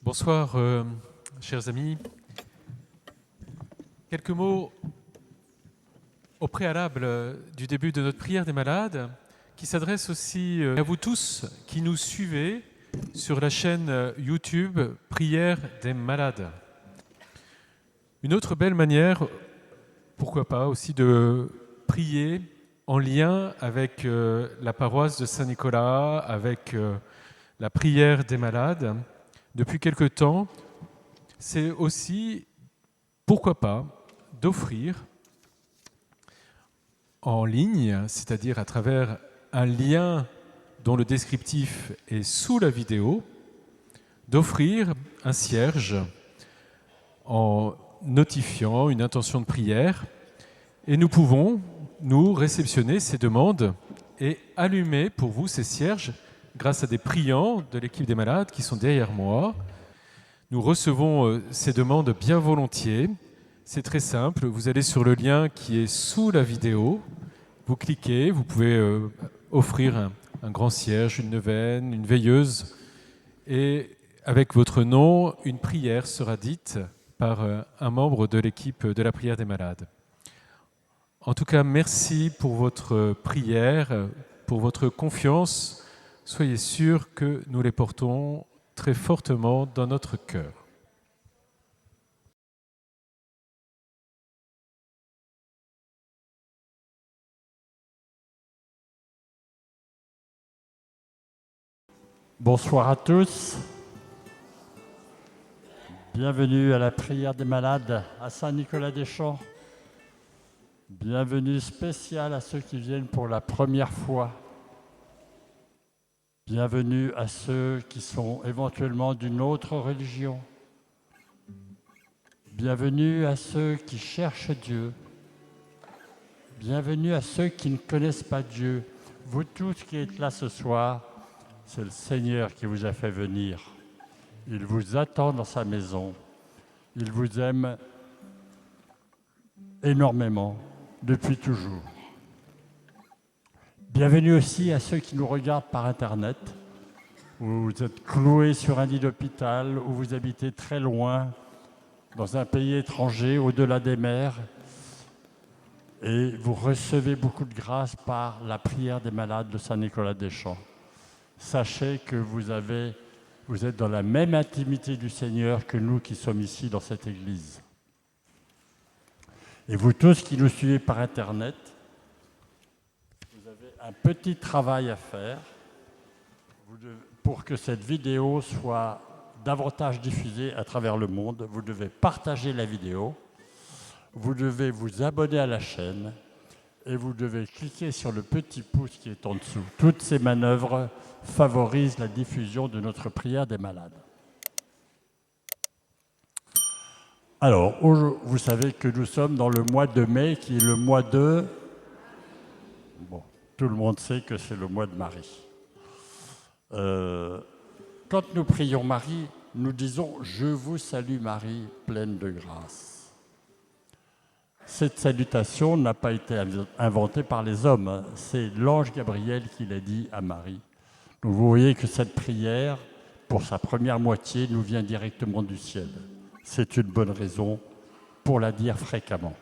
Bonsoir, chers amis. Quelques mots au préalable du début de notre prière des malades, qui s'adresse aussi à vous tous qui nous suivez sur la chaîne YouTube Prière des malades. Une autre belle manière, pourquoi pas, aussi de prier en lien avec la paroisse de Saint-Nicolas, avec la prière des malades. Depuis quelque temps, c'est aussi, pourquoi pas, d'offrir en ligne, c'est-à-dire à travers un lien dont le descriptif est sous la vidéo, d'offrir un cierge en notifiant une intention de prière. Et nous pouvons, nous, réceptionner ces demandes et allumer pour vous ces cierges grâce à des priants de l'équipe des malades qui sont derrière moi. Nous recevons ces demandes bien volontiers. C'est très simple, vous allez sur le lien qui est sous la vidéo, vous cliquez, vous pouvez offrir un grand cierge, une neuvaine, une veilleuse, et avec votre nom, une prière sera dite par un membre de l'équipe de la prière des malades. En tout cas, merci pour votre prière, pour votre confiance. Soyez sûrs que nous les portons très fortement dans notre cœur. Bonsoir à tous. Bienvenue à la prière des malades à Saint-Nicolas-des-Champs. Bienvenue spéciale à ceux qui viennent pour la première fois. Bienvenue à ceux qui sont éventuellement d'une autre religion. Bienvenue à ceux qui cherchent Dieu. Bienvenue à ceux qui ne connaissent pas Dieu. Vous tous qui êtes là ce soir, c'est le Seigneur qui vous a fait venir. Il vous attend dans sa maison. Il vous aime énormément, depuis toujours. Bienvenue aussi à ceux qui nous regardent par Internet, où vous êtes cloués sur un lit d'hôpital, où vous habitez très loin, dans un pays étranger, au-delà des mers, et vous recevez beaucoup de grâce par la prière des malades de Saint-Nicolas-des-Champs. Sachez que vous êtes dans la même intimité du Seigneur que nous qui sommes ici dans cette église. Et vous tous qui nous suivez par Internet, vous avez un petit travail à faire pour que cette vidéo soit davantage diffusée à travers le monde. Vous devez partager la vidéo, vous devez vous abonner à la chaîne et vous devez cliquer sur le petit pouce qui est en dessous. Toutes ces manœuvres favorisent la diffusion de notre prière des malades. Alors, vous savez que nous sommes dans le mois de mai, qui est le mois de... Bon, tout le monde sait que c'est le mois de Marie. Quand nous prions Marie, nous disons « Je vous salue Marie, pleine de grâce ». Cette salutation n'a pas été inventée par les hommes, c'est l'ange Gabriel qui l'a dit à Marie. Donc vous voyez que cette prière, pour sa première moitié, nous vient directement du ciel. C'est une bonne raison pour la dire fréquemment.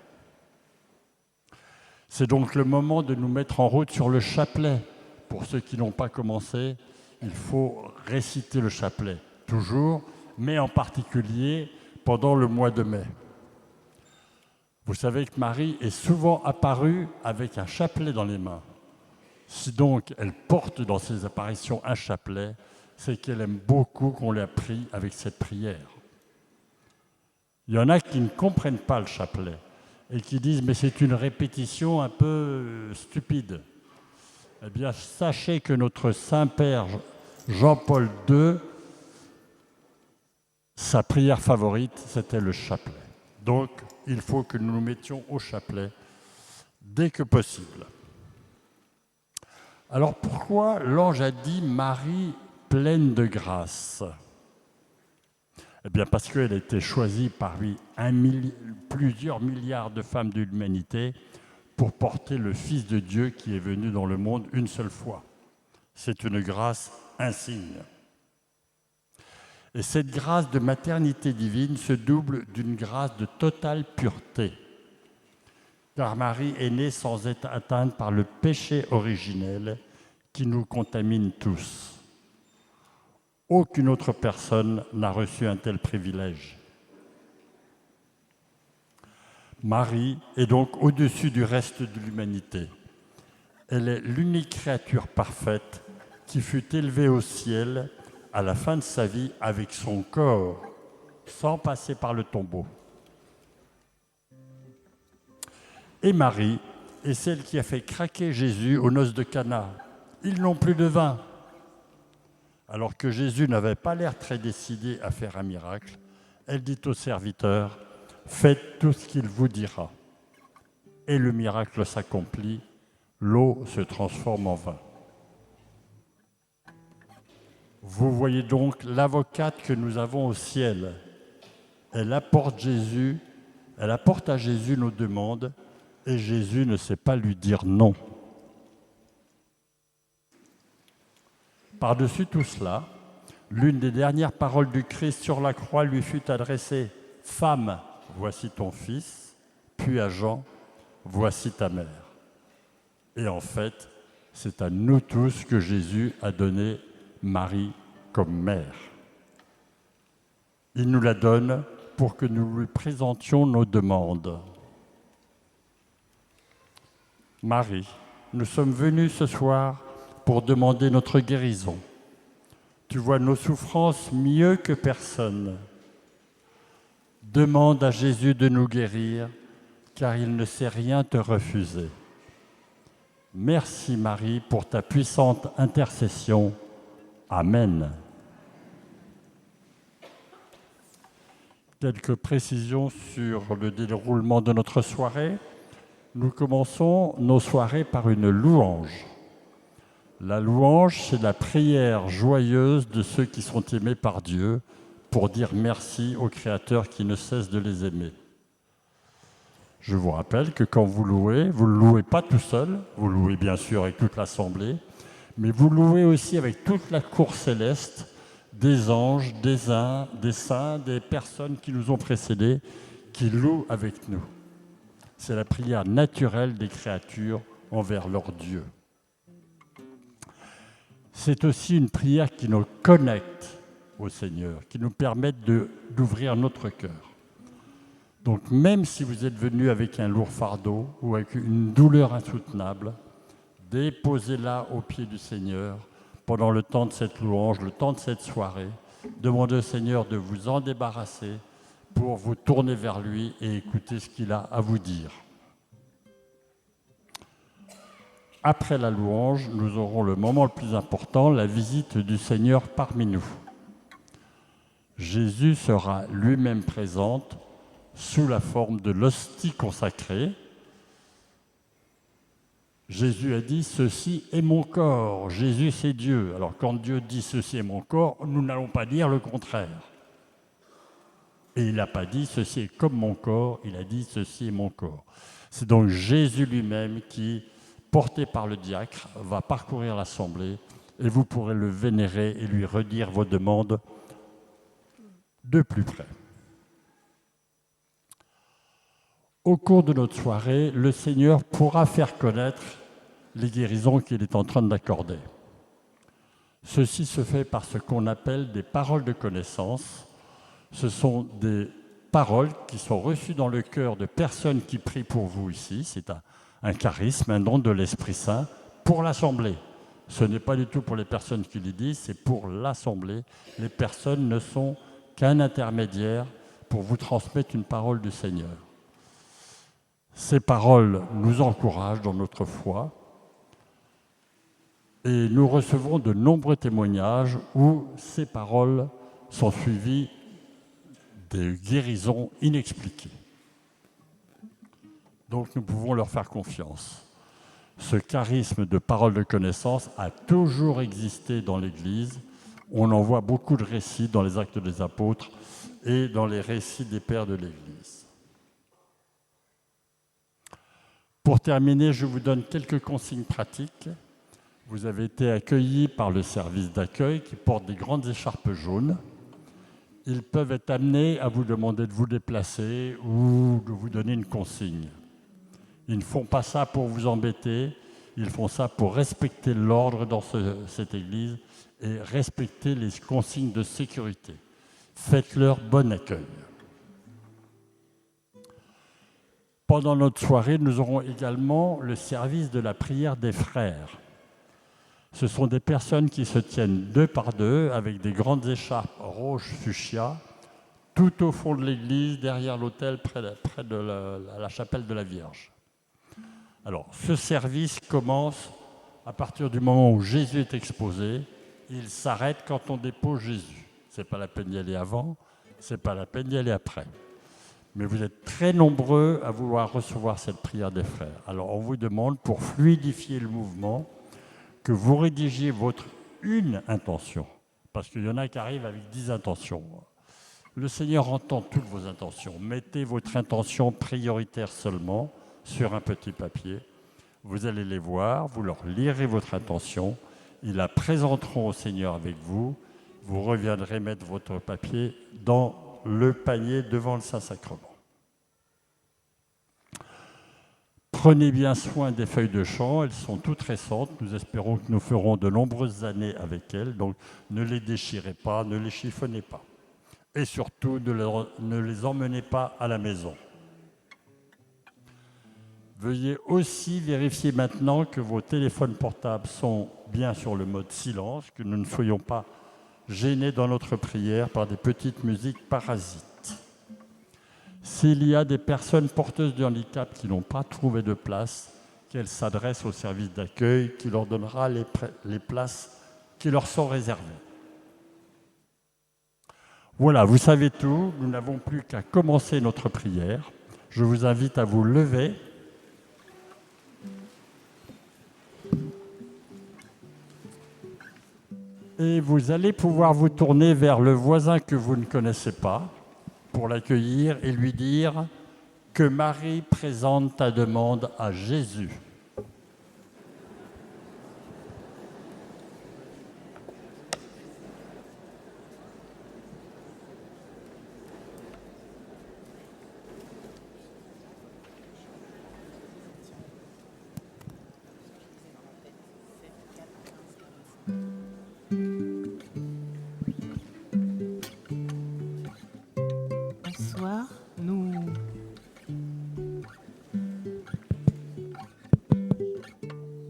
C'est donc le moment de nous mettre en route sur le chapelet. Pour ceux qui n'ont pas commencé, il faut réciter le chapelet, toujours, mais en particulier pendant le mois de mai. Vous savez que Marie est souvent apparue avec un chapelet dans les mains. Si donc elle porte dans ses apparitions un chapelet, c'est qu'elle aime beaucoup qu'on l'ait pris avec cette prière. Il y en a qui ne comprennent pas le chapelet et qui disent « mais c'est une répétition un peu stupide ». Eh bien, sachez que notre Saint-Père Jean-Paul II, sa prière favorite, c'était le chapelet. Donc, il faut que nous nous mettions au chapelet dès que possible. Alors, pourquoi l'ange a dit « Marie pleine de grâce » ? Eh bien, parce qu'elle a été choisie parmi plusieurs milliards de femmes de l'humanité pour porter le Fils de Dieu qui est venu dans le monde une seule fois. C'est une grâce insigne. Et cette grâce de maternité divine se double d'une grâce de totale pureté. Car Marie est née sans être atteinte par le péché originel qui nous contamine tous. Aucune autre personne n'a reçu un tel privilège. Marie est donc au-dessus du reste de l'humanité. Elle est l'unique créature parfaite qui fut élevée au ciel à la fin de sa vie avec son corps, sans passer par le tombeau. Et Marie est celle qui a fait craquer Jésus aux noces de Cana. Ils n'ont plus de vin. Alors que Jésus n'avait pas l'air très décidé à faire un miracle, elle dit au serviteur, « Faites tout ce qu'il vous dira. » Et le miracle s'accomplit, l'eau se transforme en vin. Vous voyez donc l'avocate que nous avons au ciel. Elle apporte à Jésus nos demandes, et Jésus ne sait pas lui dire non. Par-dessus tout cela, l'une des dernières paroles du Christ sur la croix lui fut adressée. « Femme, voici ton fils », puis à Jean, « Voici ta mère ». Et en fait, c'est à nous tous que Jésus a donné Marie comme mère. Il nous la donne pour que nous lui présentions nos demandes. Marie, nous sommes venus ce soir pour demander notre guérison. Tu vois nos souffrances mieux que personne. Demande à Jésus de nous guérir, car il ne sait rien te refuser. Merci Marie pour ta puissante intercession. Amen. Quelques précisions sur le déroulement de notre soirée. Nous commençons nos soirées par une louange. La louange, c'est la prière joyeuse de ceux qui sont aimés par Dieu pour dire merci au Créateur qui ne cesse de les aimer. Je vous rappelle que quand vous le louez pas tout seul, vous le louez bien sûr avec toute l'assemblée, mais vous louez aussi avec toute la cour céleste, des anges, des saints, des personnes qui nous ont précédés, qui louent avec nous. C'est la prière naturelle des créatures envers leur Dieu. C'est aussi une prière qui nous connecte au Seigneur, qui nous permet d'ouvrir notre cœur. Donc même si vous êtes venu avec un lourd fardeau ou avec une douleur insoutenable, déposez-la aux pieds du Seigneur pendant le temps de cette louange, le temps de cette soirée. Demandez au Seigneur de vous en débarrasser pour vous tourner vers lui et écouter ce qu'il a à vous dire. Après la louange, nous aurons le moment le plus important, la visite du Seigneur parmi nous. Jésus sera lui-même présent sous la forme de l'hostie consacrée. Jésus a dit « Ceci est mon corps ». Jésus, c'est Dieu. Alors quand Dieu dit « Ceci est mon corps », nous n'allons pas dire le contraire. Et il n'a pas dit « Ceci est comme mon corps », il a dit « Ceci est mon corps ». C'est donc Jésus lui-même qui, porté par le diacre, va parcourir l'assemblée et vous pourrez le vénérer et lui redire vos demandes de plus près. Au cours de notre soirée, le Seigneur pourra faire connaître les guérisons qu'il est en train d'accorder. Ceci se fait par ce qu'on appelle des paroles de connaissance. Ce sont des paroles qui sont reçues dans le cœur de personnes qui prient pour vous ici. C'est un charisme, un don de l'Esprit Saint pour l'Assemblée. Ce n'est pas du tout pour les personnes qui les disent, c'est pour l'Assemblée. Les personnes ne sont qu'un intermédiaire pour vous transmettre une parole du Seigneur. Ces paroles nous encouragent dans notre foi et nous recevons de nombreux témoignages où ces paroles sont suivies de guérisons inexpliquées. Donc nous pouvons leur faire confiance. Ce charisme de parole de connaissance a toujours existé dans l'Église. On en voit beaucoup de récits dans les Actes des Apôtres et dans les récits des pères de l'Église. Pour terminer, je vous donne quelques consignes pratiques. Vous avez été accueillis par le service d'accueil qui porte des grandes écharpes jaunes. ils peuvent être amenés à vous demander de vous déplacer ou de vous donner une consigne. Ils ne font pas ça pour vous embêter, ils font ça pour respecter l'ordre dans cette église et respecter les consignes de sécurité. Faites-leur bon accueil. Pendant notre soirée, nous aurons également le service de la prière des frères. Ce sont des personnes qui se tiennent 2 par 2 avec des grandes écharpes rouges fuchsia, tout au fond de l'église, derrière l'autel, près de la chapelle de la Vierge. Alors, ce service commence à partir du moment où Jésus est exposé. Il s'arrête quand on dépose Jésus. Ce n'est pas la peine d'y aller avant, ce n'est pas la peine d'y aller après. Mais vous êtes très nombreux à vouloir recevoir cette prière des frères. Alors, on vous demande, pour fluidifier le mouvement, que vous rédigiez votre une intention. Parce qu'il y en a qui arrivent avec 10 intentions. Le Seigneur entend toutes vos intentions. Mettez votre intention prioritaire seulement sur un petit papier. Vous allez les voir, vous leur lirez votre intention. Ils la présenteront au Seigneur avec vous. Vous reviendrez mettre votre papier dans le panier devant le Saint-Sacrement. Prenez bien soin des feuilles de chant, elles sont toutes récentes. Nous espérons que nous ferons de nombreuses années avec elles. Donc ne les déchirez pas, ne les chiffonnez pas. Et surtout, ne les emmenez pas à la maison. Veuillez aussi vérifier maintenant que vos téléphones portables sont bien sur le mode silence, que nous ne soyons pas gênés dans notre prière par des petites musiques parasites. S'il y a des personnes porteuses de handicap qui n'ont pas trouvé de place, qu'elles s'adressent au service d'accueil qui leur donnera les places qui leur sont réservées. Voilà, vous savez tout, nous n'avons plus qu'à commencer notre prière. Je vous invite à vous lever. Et vous allez pouvoir vous tourner vers le voisin que vous ne connaissez pas pour l'accueillir et lui dire que Marie présente ta demande à Jésus.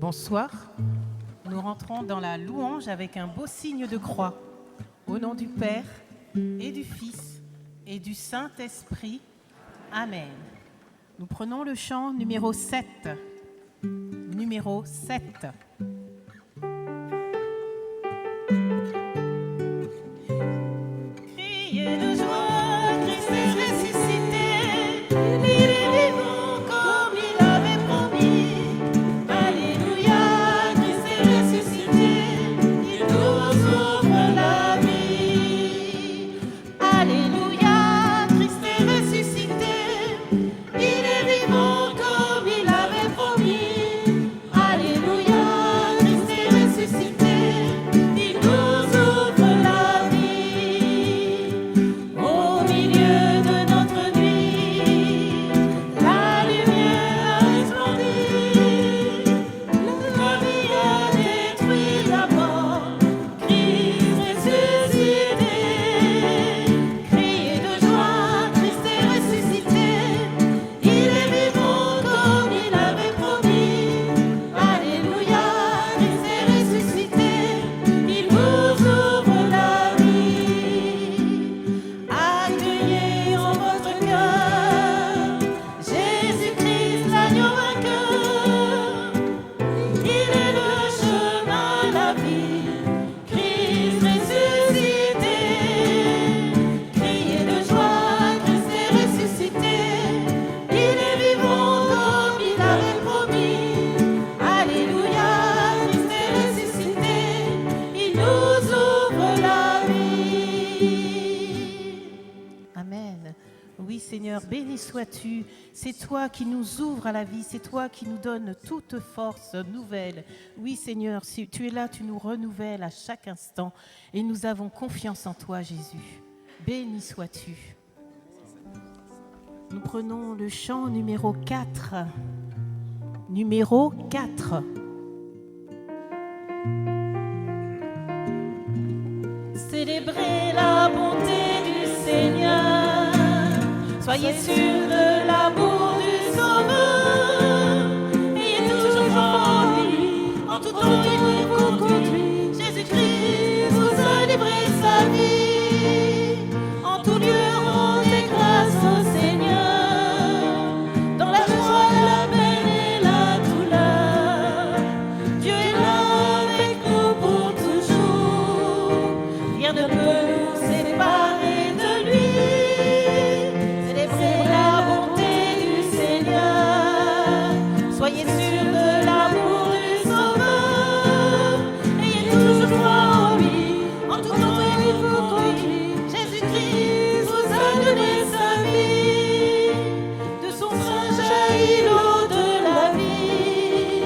Bonsoir, nous rentrons dans la louange avec un beau signe de croix. Au nom du Père et du Fils et du Saint-Esprit. Amen. Nous prenons le chant numéro 7. Numéro 7. Criez de joie, Christ est ressuscité. Il est vivant comme il avait promis. Alléluia, Christ est ressuscité. Il nous ouvre la vie. Alléluia, Christ est ressuscité. Il est vivant comme il avait promis. Alléluia, Christ est ressuscité. Il nous ouvre la vie. Au milieu de notre nuit, la lumière a resplendi. La vie a détruit la mort. Christ ressuscité. Criez de joie, Christ est ressuscité. Il est vivant comme il avait promis. Alléluia, Christ est ressuscité. Il vous ouvre la vie. Accueillez en votre cœur Jésus-Christ, l'agneau vainqueur. Il est le chemin, la vie. Christ ressuscité. Criez de joie, Christ est ressuscité. Il est vivant comme il avait promis. Alléluia, Christ est ressuscité. Il nous ouvre la vie. Amen. Oui, Seigneur, béni sois-tu. C'est toi qui nous ouvres à la vie. C'est toi qui nous donnes toute force nouvelle. Oui, Seigneur, si tu es là, tu nous renouvelles à chaque instant. Et nous avons confiance en toi, Jésus. béni sois-tu. Nous prenons le chant numéro 4. Numéro 4. Célébrez la bonté du Seigneur, soyez sûrs de l'amour du Sauveur, ayez toujours en lui, en tout temps il vous conduit. Jésus-Christ vous a livré sa vie, en tout lieu rendez grâce au Seigneur, dans la joie, la peine et la douleur. Dieu est là avec nous pour toujours, rien ne peut nous séparer de lui. Célébrez la bonté du Seigneur, soyez sûrs de l'amour du Sauveur, ayez toujours foi en lui, en tout temps il vous conduit. Jésus-Christ vous a donné sa vie, de son sein jaillit l'eau de la vie,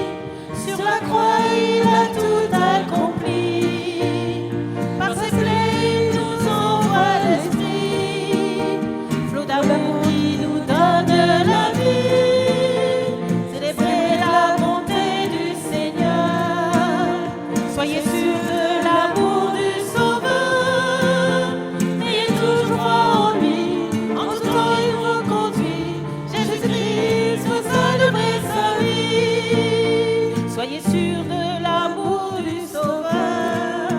sur la croix il a tout accompli, par ses plaies il nous envoie l'esprit, flot d'amour qui nous donne la vie. Célébrez la bonté du Seigneur, soyez sûrs de l'amour du Sauveur, ayez toujours foi en lui, en tout temps il vous conduit. Jésus-Christ vous a donné sa vie, soyez sûrs de l'amour du Sauveur,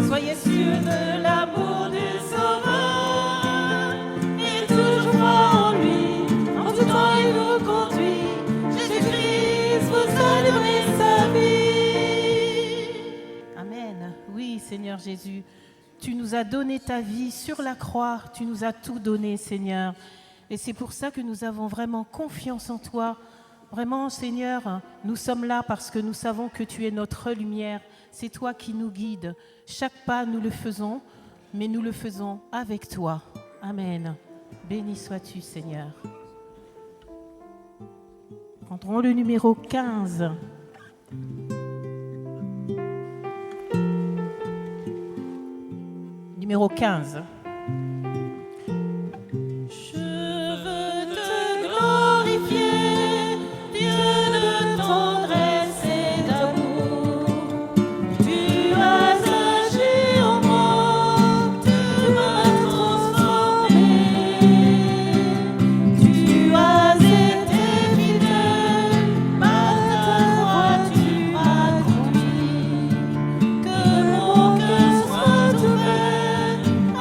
soyez sûrs de l'amour du Sauveur, ayez toujours foi en lui, en tout temps il vous conduit. Jésus-Christ vous a donné sa vie. Amen. Oui, Seigneur Jésus, tu nous as donné ta vie sur la croix, tu nous as tout donné, Seigneur. Et c'est pour ça que nous avons vraiment confiance en toi. Vraiment, Seigneur, nous sommes là parce que nous savons que tu es notre lumière. C'est toi qui nous guides. Chaque pas, nous le faisons, mais nous le faisons avec toi. Amen. Béni sois-tu, Seigneur. Prendrons le numéro 15. Numéro 15. Je veux te glorifier, Dieu de tendresse et d'amour. Tu as agi en moi, tu m'as transformé. Tu as été fidèle, par ta croix tu m'as conduit. Que mon cœur soit ouvert à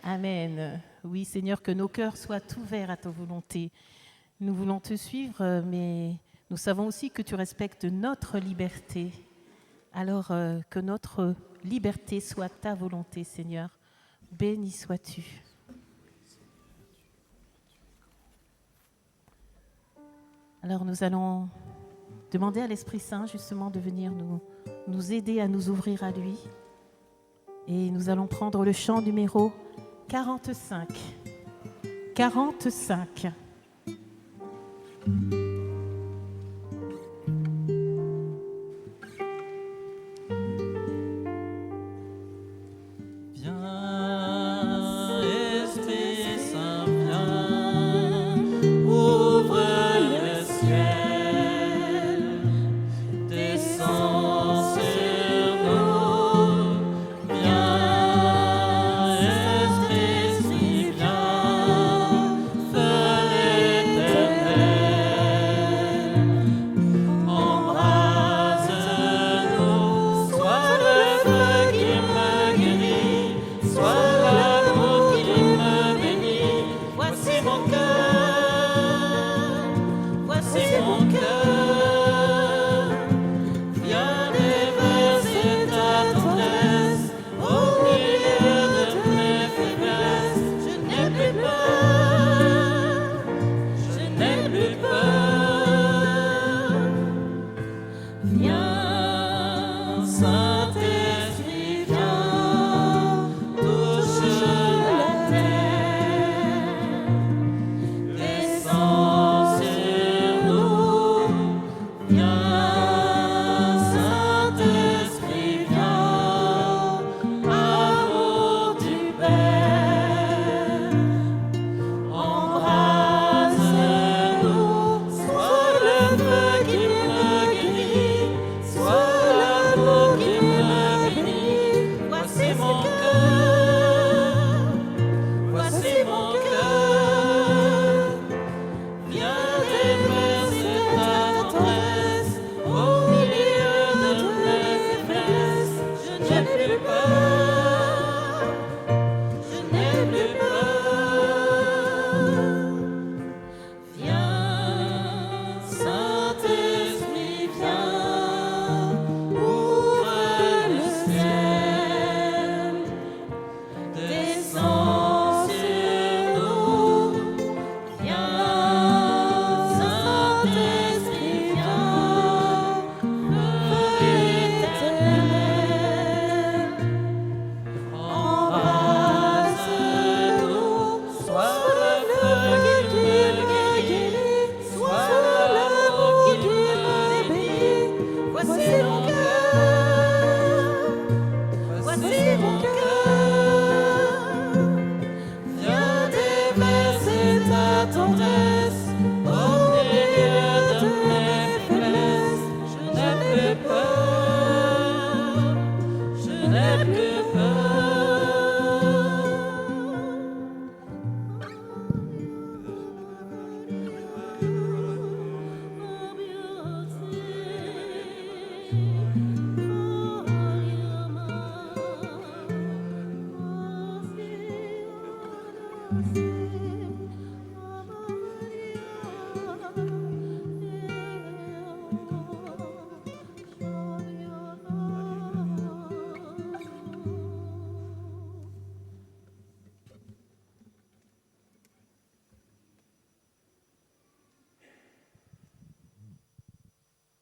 Amen. Oui, Seigneur, que nos cœurs soient ouverts à ta volonté. Nous voulons te suivre, mais nous savons aussi que tu respectes notre liberté. Alors que notre liberté soit ta volonté, Seigneur. Béni sois-tu. Alors nous allons demander à l'Esprit Saint justement de venir nous aider à nous ouvrir à lui. Et nous allons prendre le chant numéro 45. 45.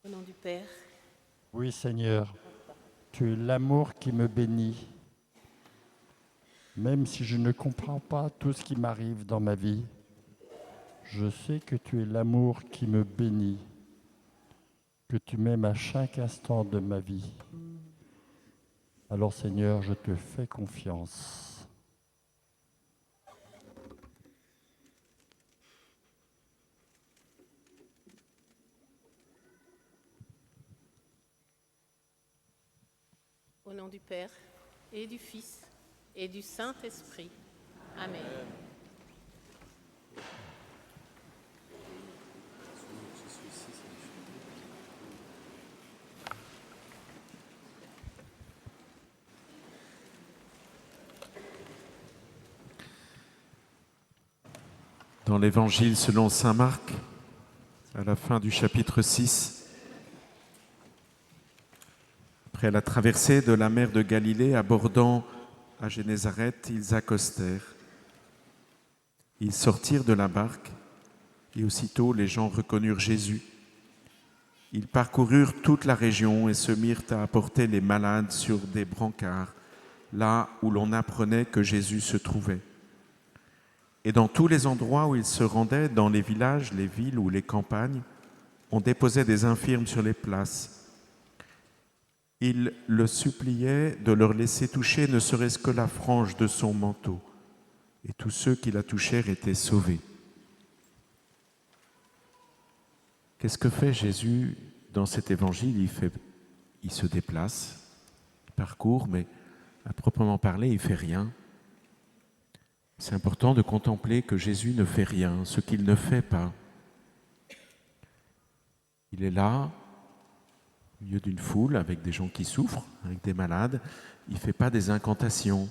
Au nom du Père. Oui, Seigneur, tu es l'amour qui me bénit. Même si je ne comprends pas tout ce qui m'arrive dans ma vie, je sais que tu es l'amour qui me bénit, que tu m'aimes à chaque instant de ma vie. Alors, Seigneur, je te fais confiance. Au nom du Père et du Fils et du Saint-Esprit. Amen. dans l'Évangile selon saint Marc, à la fin du chapitre 6. Après la traversée de la mer de Galilée, abordant à Génézareth, ils accostèrent. Ils sortirent de la barque et aussitôt les gens reconnurent Jésus. Ils parcoururent toute la région et se mirent à apporter les malades sur des brancards, là où l'on apprenait que Jésus se trouvait. Et dans tous les endroits où ils se rendaient, dans les villages, les villes ou les campagnes, on déposait des infirmes sur les places. Ils le suppliaient de leur laisser toucher ne serait-ce que la frange de son manteau. Et tous ceux qui la touchèrent étaient sauvés. Qu'est-ce que fait Jésus dans cet évangile ? Il se déplace, il parcourt, mais à proprement parler, il ne fait rien. C'est important de contempler que Jésus ne fait rien, ce qu'il ne fait pas. Il est là, au milieu d'une foule, avec des gens qui souffrent, avec des malades. Il ne fait pas des incantations.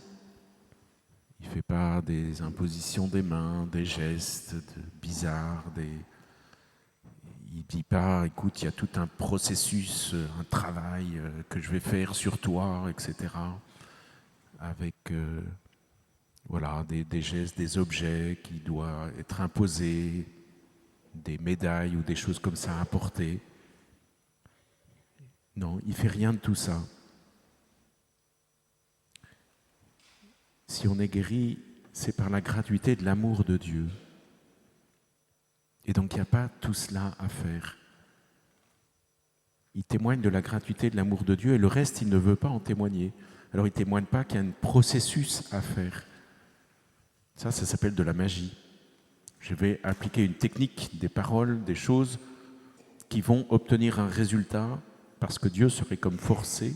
Il ne fait pas des impositions des mains, des gestes bizarres, il ne dit pas, écoute, il y a tout un processus, un travail que je vais faire sur toi, etc. Avec des gestes, des objets qui doivent être imposés, des médailles ou des choses comme ça à porter. Non, il ne fait rien de tout ça. Si on est guéri, c'est par la gratuité de l'amour de Dieu. Et donc il n'y a pas tout cela à faire. Il témoigne de la gratuité de l'amour de Dieu et le reste, il ne veut pas en témoigner. Alors il ne témoigne pas qu'il y a un processus à faire. Ça s'appelle de la magie. Je vais appliquer une technique, des paroles, des choses qui vont obtenir un résultat parce que Dieu serait comme forcé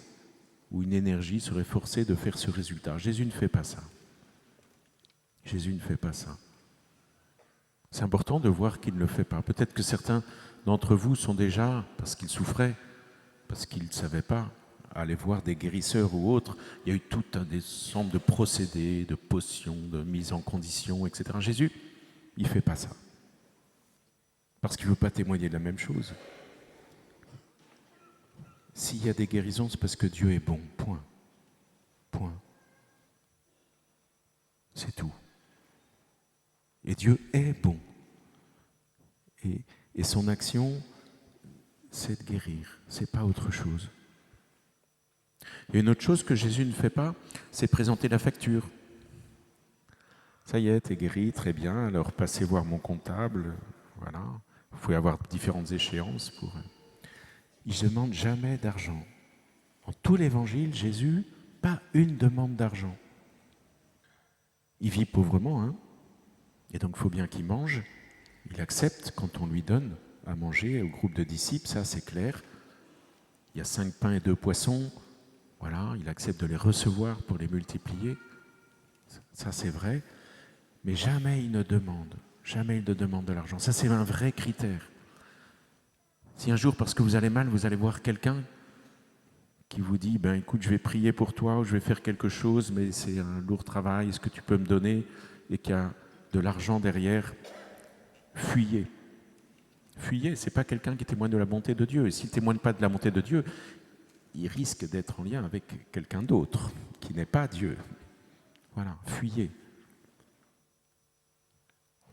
ou une énergie serait forcée de faire ce résultat. Jésus ne fait pas ça. Jésus ne fait pas ça. C'est important de voir qu'il ne le fait pas. Peut-être que certains d'entre vous sont déjà, parce qu'ils souffraient, parce qu'ils ne savaient pas, aller voir des guérisseurs ou autres. Il y a eu tout un ensemble de procédés, de potions, de mise en condition, etc. Jésus, il ne fait pas ça. Parce qu'il ne veut pas témoigner de la même chose. S'il y a des guérisons, c'est parce que Dieu est bon. Point. Point. C'est tout. Et Dieu est bon. Et son action, c'est de guérir. C'est pas autre chose. Il y a une autre chose que Jésus ne fait pas, c'est présenter la facture. Ça y est, t'es guéri, très bien, alors passez voir mon comptable. Voilà. Vous pouvez avoir différentes échéances pour... Il ne demande jamais d'argent. En tout l'évangile, Jésus, pas une demande d'argent. Il vit pauvrement, hein. Et donc il faut bien qu'il mange. Il accepte quand on lui donne à manger au groupe de disciples, ça c'est clair. Il y a 5 pains et 2 poissons. Voilà, il accepte de les recevoir pour les multiplier. Ça c'est vrai. Mais jamais il ne demande de l'argent. Ça c'est un vrai critère. Si un jour, parce que vous allez mal, vous allez voir quelqu'un qui vous dit, écoute, je vais prier pour toi, ou je vais faire quelque chose, mais c'est un lourd travail, est-ce que tu peux me donner? Et qu'il y a de l'argent derrière, fuyez. Fuyez, c'est pas quelqu'un qui témoigne de la bonté de Dieu. Et s'il ne témoigne pas de la bonté de Dieu, il risque d'être en lien avec quelqu'un d'autre, qui n'est pas Dieu. Voilà, fuyez.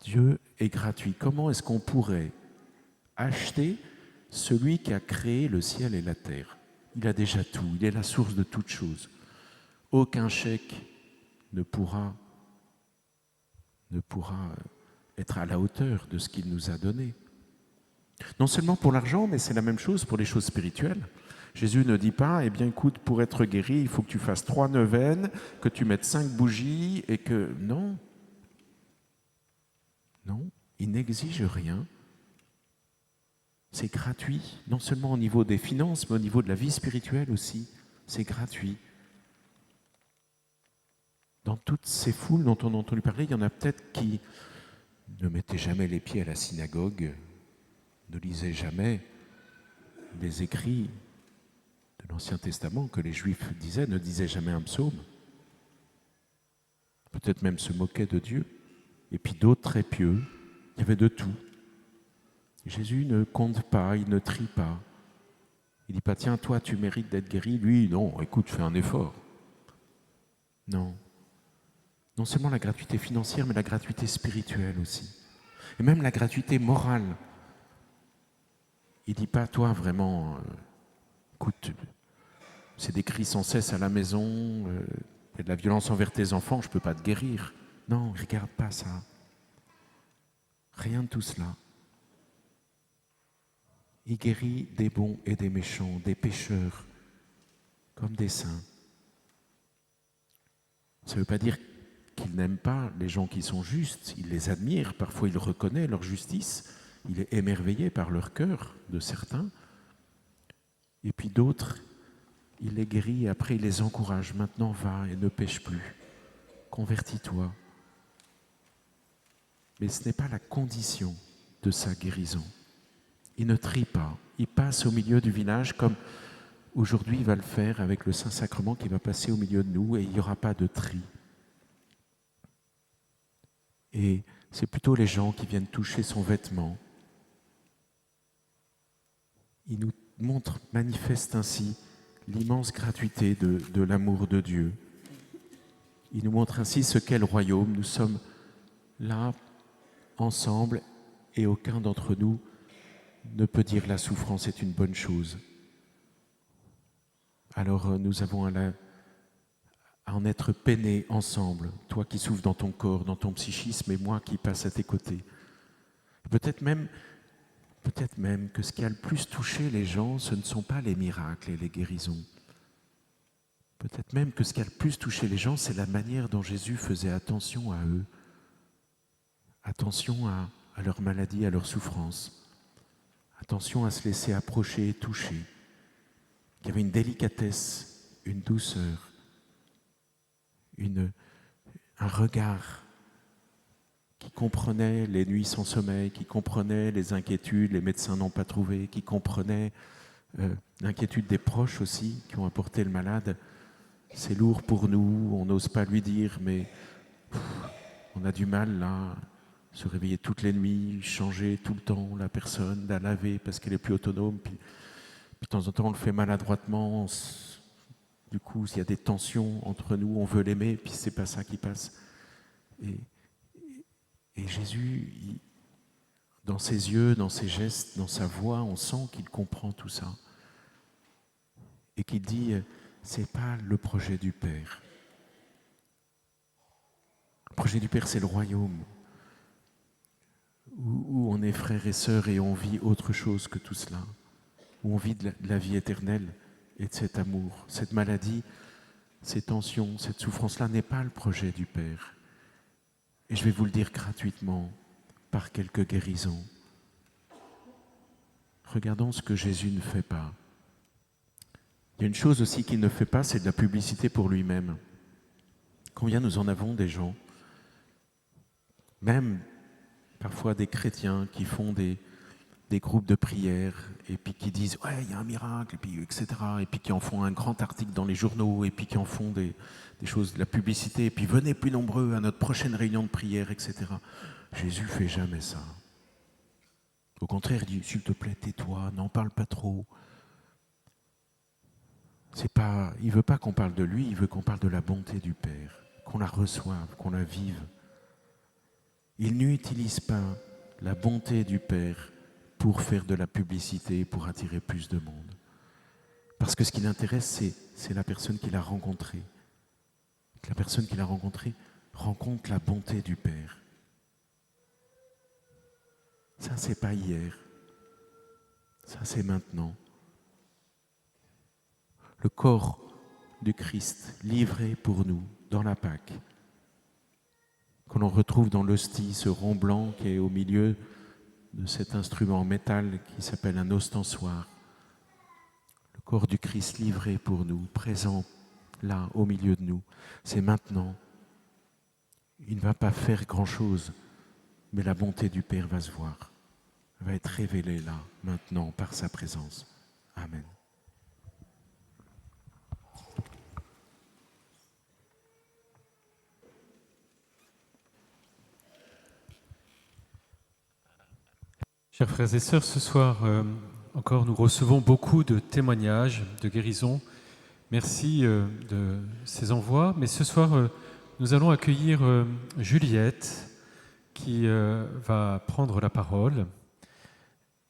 Dieu est gratuit. Comment est-ce qu'on pourrait acheter celui qui a créé le ciel et la terre? Il a déjà tout, il est la source de toutes choses. Aucun chèque ne pourra être à la hauteur de ce qu'il nous a donné. Non seulement pour l'argent, mais c'est la même chose pour les choses spirituelles. Jésus ne dit pas, écoute, pour être guéri, il faut que tu fasses 3 neuvaines, que tu mettes 5 bougies, et que... Non, il n'exige rien. C'est gratuit, non seulement au niveau des finances, mais au niveau de la vie spirituelle aussi. C'est gratuit. Dans toutes ces foules dont on a entendu parler, il y en a peut-être qui ne mettaient jamais les pieds à la synagogue, ne lisaient jamais les écrits de l'Ancien Testament que les Juifs disaient, ne disaient jamais un psaume. Peut-être même se moquaient de Dieu. Et puis d'autres très pieux, Il y avait de tout. Jésus ne compte pas, il ne trie pas. Il ne dit pas, tiens, toi, tu mérites d'être guéri. Lui, non, écoute, fais un effort. Non. Non seulement la gratuité financière, mais la gratuité spirituelle aussi. Et même la gratuité morale. Il ne dit pas, toi, vraiment, écoute, c'est des cris sans cesse à la maison, il y a de la violence envers tes enfants, je ne peux pas te guérir. Non, ne regarde pas ça. Rien de tout cela. Il guérit des bons et des méchants, des pécheurs, comme des saints. Ça ne veut pas dire qu'il n'aime pas les gens qui sont justes, il les admire, parfois il reconnaît leur justice, il est émerveillé par leur cœur de certains, et puis d'autres, il les guérit et après il les encourage, maintenant va et ne pêche plus, convertis-toi. Mais ce n'est pas la condition de sa guérison. Il ne trie pas, il passe au milieu du village comme aujourd'hui il va le faire avec le Saint-Sacrement qui va passer au milieu de nous et il n'y aura pas de tri. Et c'est plutôt les gens qui viennent toucher son vêtement. Il nous montre, manifeste ainsi l'immense gratuité de l'amour de Dieu. Il nous montre ainsi ce qu'est le royaume. Nous sommes là, ensemble, et aucun d'entre nous ne peut dire la souffrance est une bonne chose. Alors nous avons à en être peinés ensemble, toi qui souffres dans ton corps, dans ton psychisme, et moi qui passe à tes côtés. Peut-être même que ce qui a le plus touché les gens, ce ne sont pas les miracles et les guérisons. Peut-être même que ce qui a le plus touché les gens, c'est la manière dont Jésus faisait attention à eux, attention à leur maladie, à leur souffrance, attention à se laisser approcher et toucher. Il y avait une délicatesse, une douceur, un regard qui comprenait les nuits sans sommeil, qui comprenait les inquiétudes, les médecins n'ont pas trouvé, qui comprenait l'inquiétude des proches aussi, qui ont apporté le malade. C'est lourd pour nous, on n'ose pas lui dire, mais on a du mal là, se réveiller toutes les nuits, changer tout le temps la personne, la laver parce qu'elle est plus autonome, puis de temps en temps on le fait maladroitement, du coup s'il y a des tensions entre nous, on veut l'aimer, puis c'est pas ça qui passe. Et Jésus, dans ses yeux, dans ses gestes, dans sa voix, on sent qu'il comprend tout ça. Et qu'il dit, c'est pas le projet du Père. Le projet du Père, c'est le royaume, où on est frères et sœurs et on vit autre chose que tout cela, où on vit de la vie éternelle et de cet amour. Cette maladie, ces tensions, cette souffrance-là n'est pas le projet du Père. Et je vais vous le dire gratuitement, par quelques guérisons. Regardons ce que Jésus ne fait pas. Il y a une chose aussi qu'il ne fait pas, c'est de la publicité pour lui-même. Combien nous en avons des gens, même parfois des chrétiens qui font des groupes de prière et puis qui disent « ouais, il y a un miracle », et puis, etc. Et puis qui en font un grand article dans les journaux et puis qui en font des choses, de la publicité, et puis venez plus nombreux à notre prochaine réunion de prière, etc. Jésus ne fait jamais ça. Au contraire, il dit « s'il te plaît, tais-toi, n'en parle pas trop ». Il ne veut pas qu'on parle de lui, il veut qu'on parle de la bonté du Père, qu'on la reçoive, qu'on la vive. Il n'utilise pas la bonté du Père pour faire de la publicité, pour attirer plus de monde. Parce que ce qui l'intéresse, c'est la personne qu'il a rencontrée. La personne qu'il a rencontrée rencontre la bonté du Père. Ça, c'est pas hier. Ça, c'est maintenant. Le corps du Christ livré pour nous dans la Pâque, que l'on retrouve dans l'hostie, ce rond blanc qui est au milieu de cet instrument en métal qui s'appelle un ostensoir. Le corps du Christ livré pour nous, présent là, au milieu de nous. C'est maintenant. Il ne va pas faire grand-chose, mais la bonté du Père va se voir, va être révélée là, maintenant, par sa présence. Amen. Chers frères et sœurs, ce soir encore nous recevons beaucoup de témoignages de guérison. Merci de ces envois. Mais ce soir, nous allons accueillir Juliette qui va prendre la parole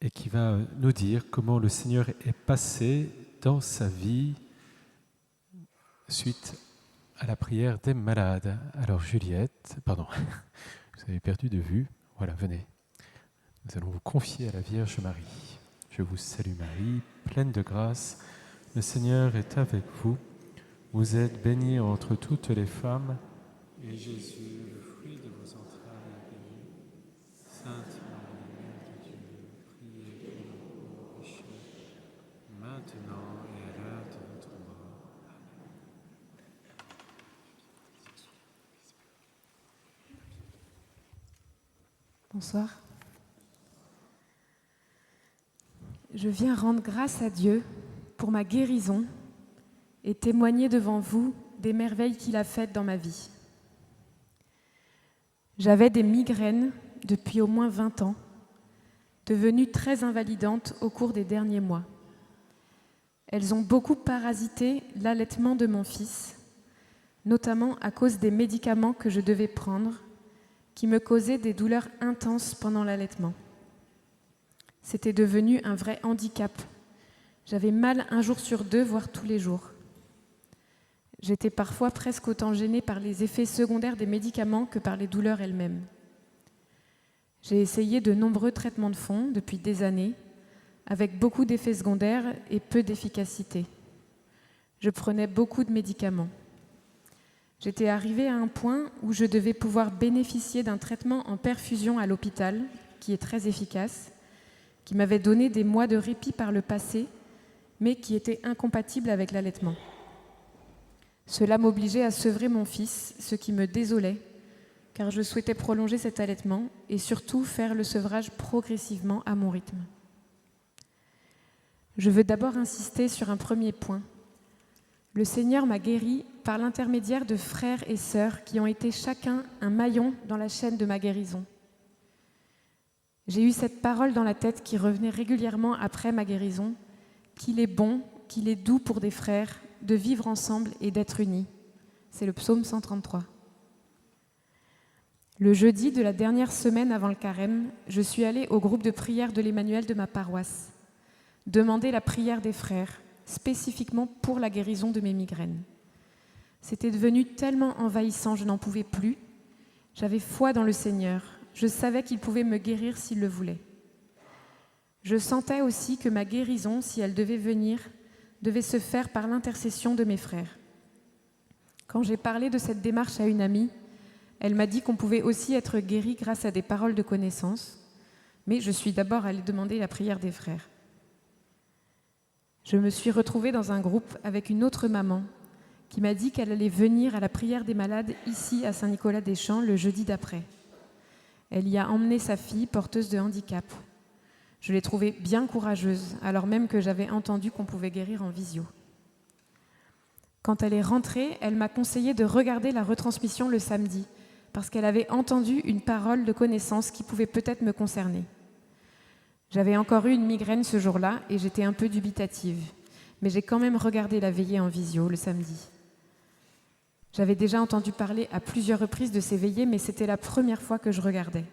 et qui va nous dire comment le Seigneur est passé dans sa vie suite à la prière des malades. Alors Juliette, pardon, vous avez perdu de vue. Voilà, venez. Nous allons vous confier à la Vierge Marie. Je vous salue Marie, pleine de grâce. Le Seigneur est avec vous. Vous êtes bénie entre toutes les femmes. Et Jésus, le fruit de vos entrailles, est béni. Sainte Marie, Mère de Dieu, priez pour nous pauvres pécheurs, maintenant et à l'heure de notre mort. Bonsoir. Je viens rendre grâce à Dieu pour ma guérison et témoigner devant vous des merveilles qu'il a faites dans ma vie. J'avais des migraines depuis au moins 20 ans, devenues très invalidantes au cours des derniers mois. Elles ont beaucoup parasité l'allaitement de mon fils, notamment à cause des médicaments que je devais prendre, qui me causaient des douleurs intenses pendant l'allaitement. C'était devenu un vrai handicap. J'avais mal un jour sur 2, voire tous les jours. J'étais parfois presque autant gênée par les effets secondaires des médicaments que par les douleurs elles-mêmes. J'ai essayé de nombreux traitements de fond depuis des années, avec beaucoup d'effets secondaires et peu d'efficacité. Je prenais beaucoup de médicaments. J'étais arrivée à un point où je devais pouvoir bénéficier d'un traitement en perfusion à l'hôpital, qui est très efficace, qui m'avait donné des mois de répit par le passé, mais qui était incompatible avec l'allaitement. Cela m'obligeait à sevrer mon fils, ce qui me désolait, car je souhaitais prolonger cet allaitement et surtout faire le sevrage progressivement à mon rythme. Je veux d'abord insister sur un premier point. Le Seigneur m'a guérie par l'intermédiaire de frères et sœurs qui ont été chacun un maillon dans la chaîne de ma guérison. J'ai eu cette parole dans la tête qui revenait régulièrement après ma guérison, qu'il est bon, qu'il est doux pour des frères de vivre ensemble et d'être unis. C'est le psaume 133. Le jeudi de la dernière semaine avant le carême, je suis allée au groupe de prière de l'Emmanuel de ma paroisse, demander la prière des frères, spécifiquement pour la guérison de mes migraines. C'était devenu tellement envahissant, je n'en pouvais plus. J'avais foi dans le Seigneur. Je savais qu'il pouvait me guérir s'il le voulait. Je sentais aussi que ma guérison, si elle devait venir, devait se faire par l'intercession de mes frères. Quand j'ai parlé de cette démarche à une amie, elle m'a dit qu'on pouvait aussi être guéri grâce à des paroles de connaissance, mais je suis d'abord allée demander la prière des frères. Je me suis retrouvée dans un groupe avec une autre maman qui m'a dit qu'elle allait venir à la prière des malades ici à Saint-Nicolas-des-Champs le jeudi d'après. Elle y a emmené sa fille porteuse de handicap. Je l'ai trouvée bien courageuse, alors même que j'avais entendu qu'on pouvait guérir en visio. Quand elle est rentrée, elle m'a conseillé de regarder la retransmission le samedi, parce qu'elle avait entendu une parole de connaissance qui pouvait peut-être me concerner. J'avais encore eu une migraine ce jour-là et j'étais un peu dubitative, mais j'ai quand même regardé la veillée en visio le samedi. J'avais déjà entendu parler à plusieurs reprises de ces veillées, mais c'était la première fois que je regardais.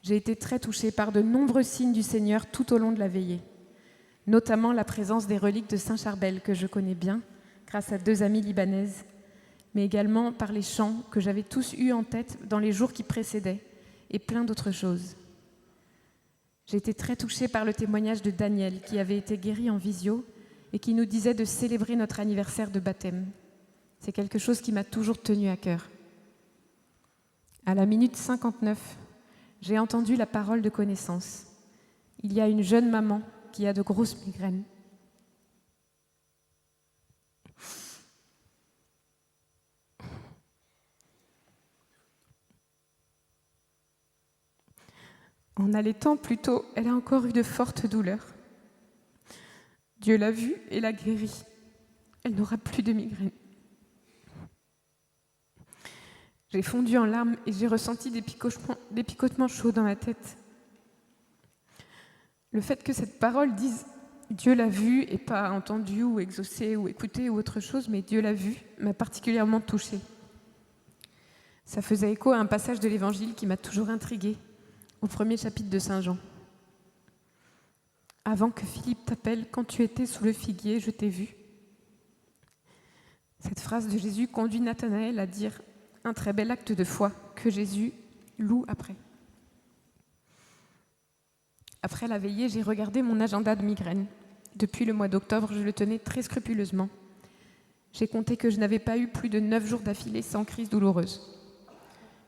J'ai été très touchée par de nombreux signes du Seigneur tout au long de la veillée, notamment la présence des reliques de Saint Charbel que je connais bien, grâce à 2 amies libanaises, mais également par les chants que j'avais tous eus en tête dans les jours qui précédaient, et plein d'autres choses. J'ai été très touchée par le témoignage de Daniel, qui avait été guéri en visio et qui nous disait de célébrer notre anniversaire de baptême. C'est quelque chose qui m'a toujours tenu à cœur. À la minute 59, j'ai entendu la parole de connaissance. Il y a une jeune maman qui a de grosses migraines. En allaitant plus tôt, elle a encore eu de fortes douleurs. Dieu l'a vue et l'a guérie. Elle n'aura plus de migraine. J'ai fondu en larmes et j'ai ressenti des picotements chauds dans la tête. Le fait que cette parole dise « Dieu l'a vu » et pas « entendu » ou « exaucé » ou « écouté » ou autre chose, mais « Dieu l'a vu » m'a particulièrement touchée. Ça faisait écho à un passage de l'Évangile qui m'a toujours intriguée, au 1er chapitre de Saint Jean. « Avant que Philippe t'appelle, quand tu étais sous le figuier, je t'ai vu. » Cette phrase de Jésus conduit Nathanaël à dire un très bel acte de foi que Jésus loue après. Après la veillée, j'ai regardé mon agenda de migraine. Depuis le mois d'octobre, je le tenais très scrupuleusement. J'ai compté que je n'avais pas eu plus de 9 jours d'affilée sans crise douloureuse.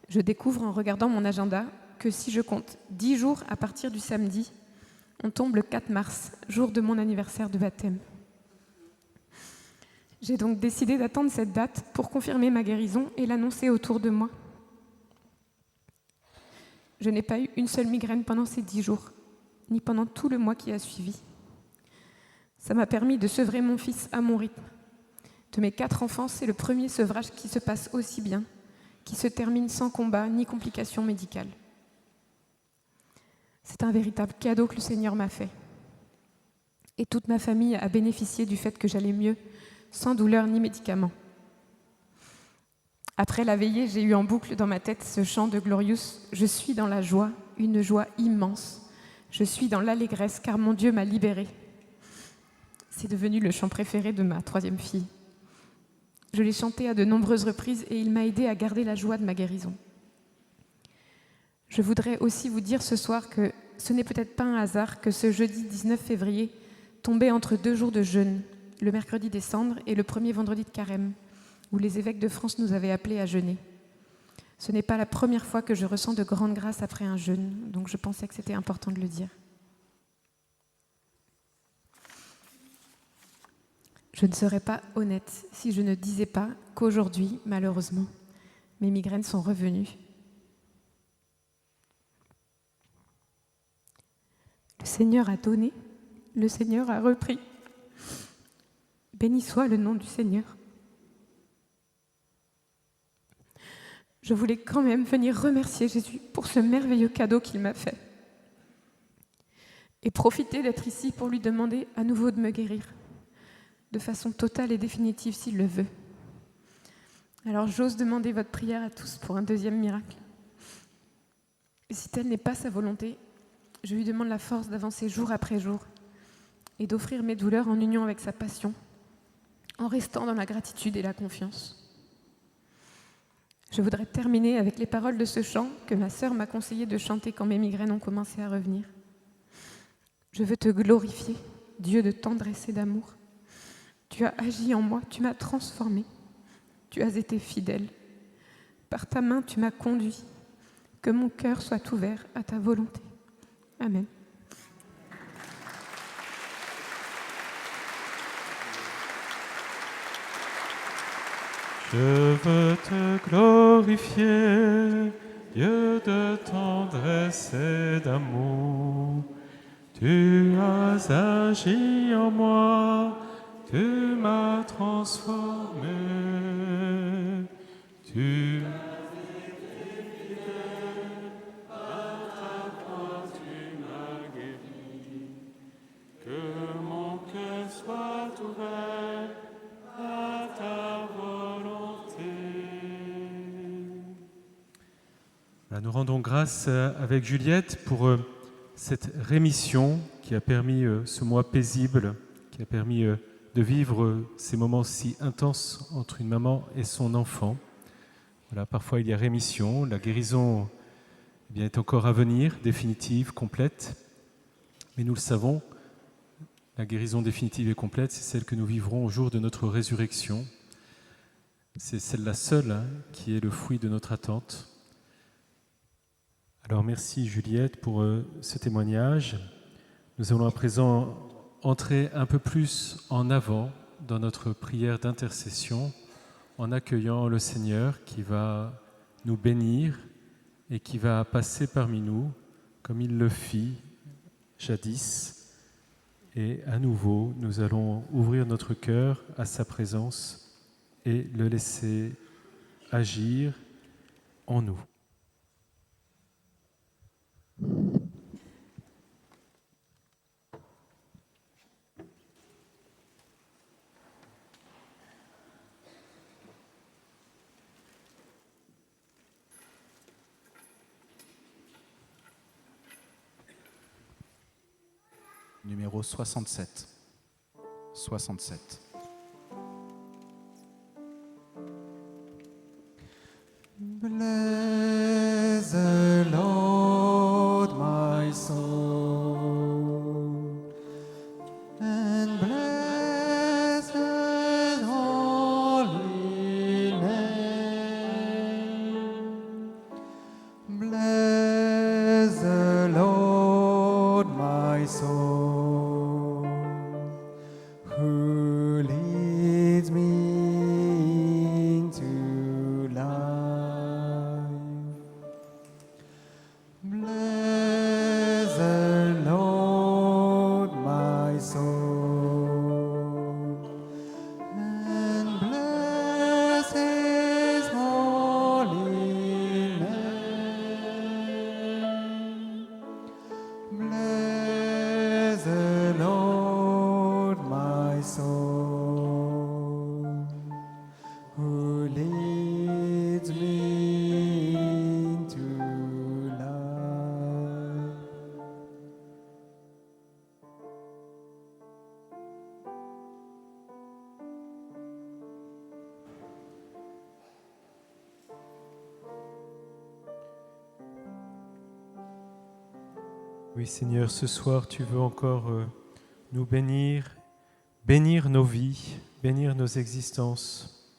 Je découvre en regardant mon agenda que si je compte 10 jours à partir du samedi, on tombe le 4 mars, jour de mon anniversaire de baptême. J'ai donc décidé d'attendre cette date pour confirmer ma guérison et l'annoncer autour de moi. Je n'ai pas eu une seule migraine pendant ces 10 jours, ni pendant tout le mois qui a suivi. Ça m'a permis de sevrer mon fils à mon rythme. De mes 4 enfants, c'est le premier sevrage qui se passe aussi bien, qui se termine sans combat ni complications médicales. C'est un véritable cadeau que le Seigneur m'a fait. Et toute ma famille a bénéficié du fait que j'allais mieux, sans douleur ni médicaments. Après la veillée, j'ai eu en boucle dans ma tête ce chant de Glorious « Je suis dans la joie, une joie immense. Je suis dans l'allégresse car mon Dieu m'a libérée. » C'est devenu le chant préféré de ma 3e fille. Je l'ai chanté à de nombreuses reprises et il m'a aidé à garder la joie de ma guérison. Je voudrais aussi vous dire ce soir que ce n'est peut-être pas un hasard que ce jeudi 19 février tombait entre 2 jours de jeûne, le mercredi des cendres et le premier vendredi de carême, où les évêques de France nous avaient appelés à jeûner. Ce n'est pas la première fois que je ressens de grandes grâces après un jeûne, donc je pensais que c'était important de le dire. Je ne serais pas honnête si je ne disais pas qu'aujourd'hui, malheureusement, mes migraines sont revenues. Le Seigneur a donné, le Seigneur a repris. Béni soit le nom du Seigneur. Je voulais quand même venir remercier Jésus pour ce merveilleux cadeau qu'il m'a fait et profiter d'être ici pour lui demander à nouveau de me guérir, de façon totale et définitive s'il le veut. Alors j'ose demander votre prière à tous pour un deuxième miracle. Et si telle n'est pas sa volonté, je lui demande la force d'avancer jour après jour et d'offrir mes douleurs en union avec sa passion, en restant dans la gratitude et la confiance. Je voudrais terminer avec les paroles de ce chant que ma sœur m'a conseillé de chanter quand mes migraines ont commencé à revenir. Je veux te glorifier, Dieu de tendresse et d'amour. Tu as agi en moi, tu m'as transformé. Tu as été fidèle. Par ta main, tu m'as conduit. Que mon cœur soit ouvert à ta volonté. Amen. Je veux te glorifier, Dieu de tendresse et d'amour. Tu as agi en moi, tu m'as transformé. Tu as été fidèle, par ta croix tu m'as guéri. Que mon cœur soit ouvert à ta volonté. Nous rendons grâce avec Juliette pour cette rémission qui a permis ce mois paisible, qui a permis de vivre ces moments si intenses entre une maman et son enfant. Voilà, parfois il y a rémission, la guérison est encore à venir, définitive, complète. Mais nous le savons, la guérison définitive et complète, c'est celle que nous vivrons au jour de notre résurrection. C'est celle-là seule qui est le fruit de notre attente. Alors merci Juliette pour ce témoignage. Nous allons à présent entrer un peu plus en avant dans notre prière d'intercession en accueillant le Seigneur qui va nous bénir et qui va passer parmi nous comme il le fit jadis. Et à nouveau, nous allons ouvrir notre cœur à sa présence et le laisser agir en nous. numéro 67. 67. Bless the Lord, my soul, and bless His holy name. Bless the Lord, my soul, who leads me into life. Bless the Lord, my soul, and bless His holy name. Bless the Lord, my soul, who leads me into life. Oui, Seigneur, ce soir, tu veux encore nous bénir, bénir nos vies, bénir nos existences.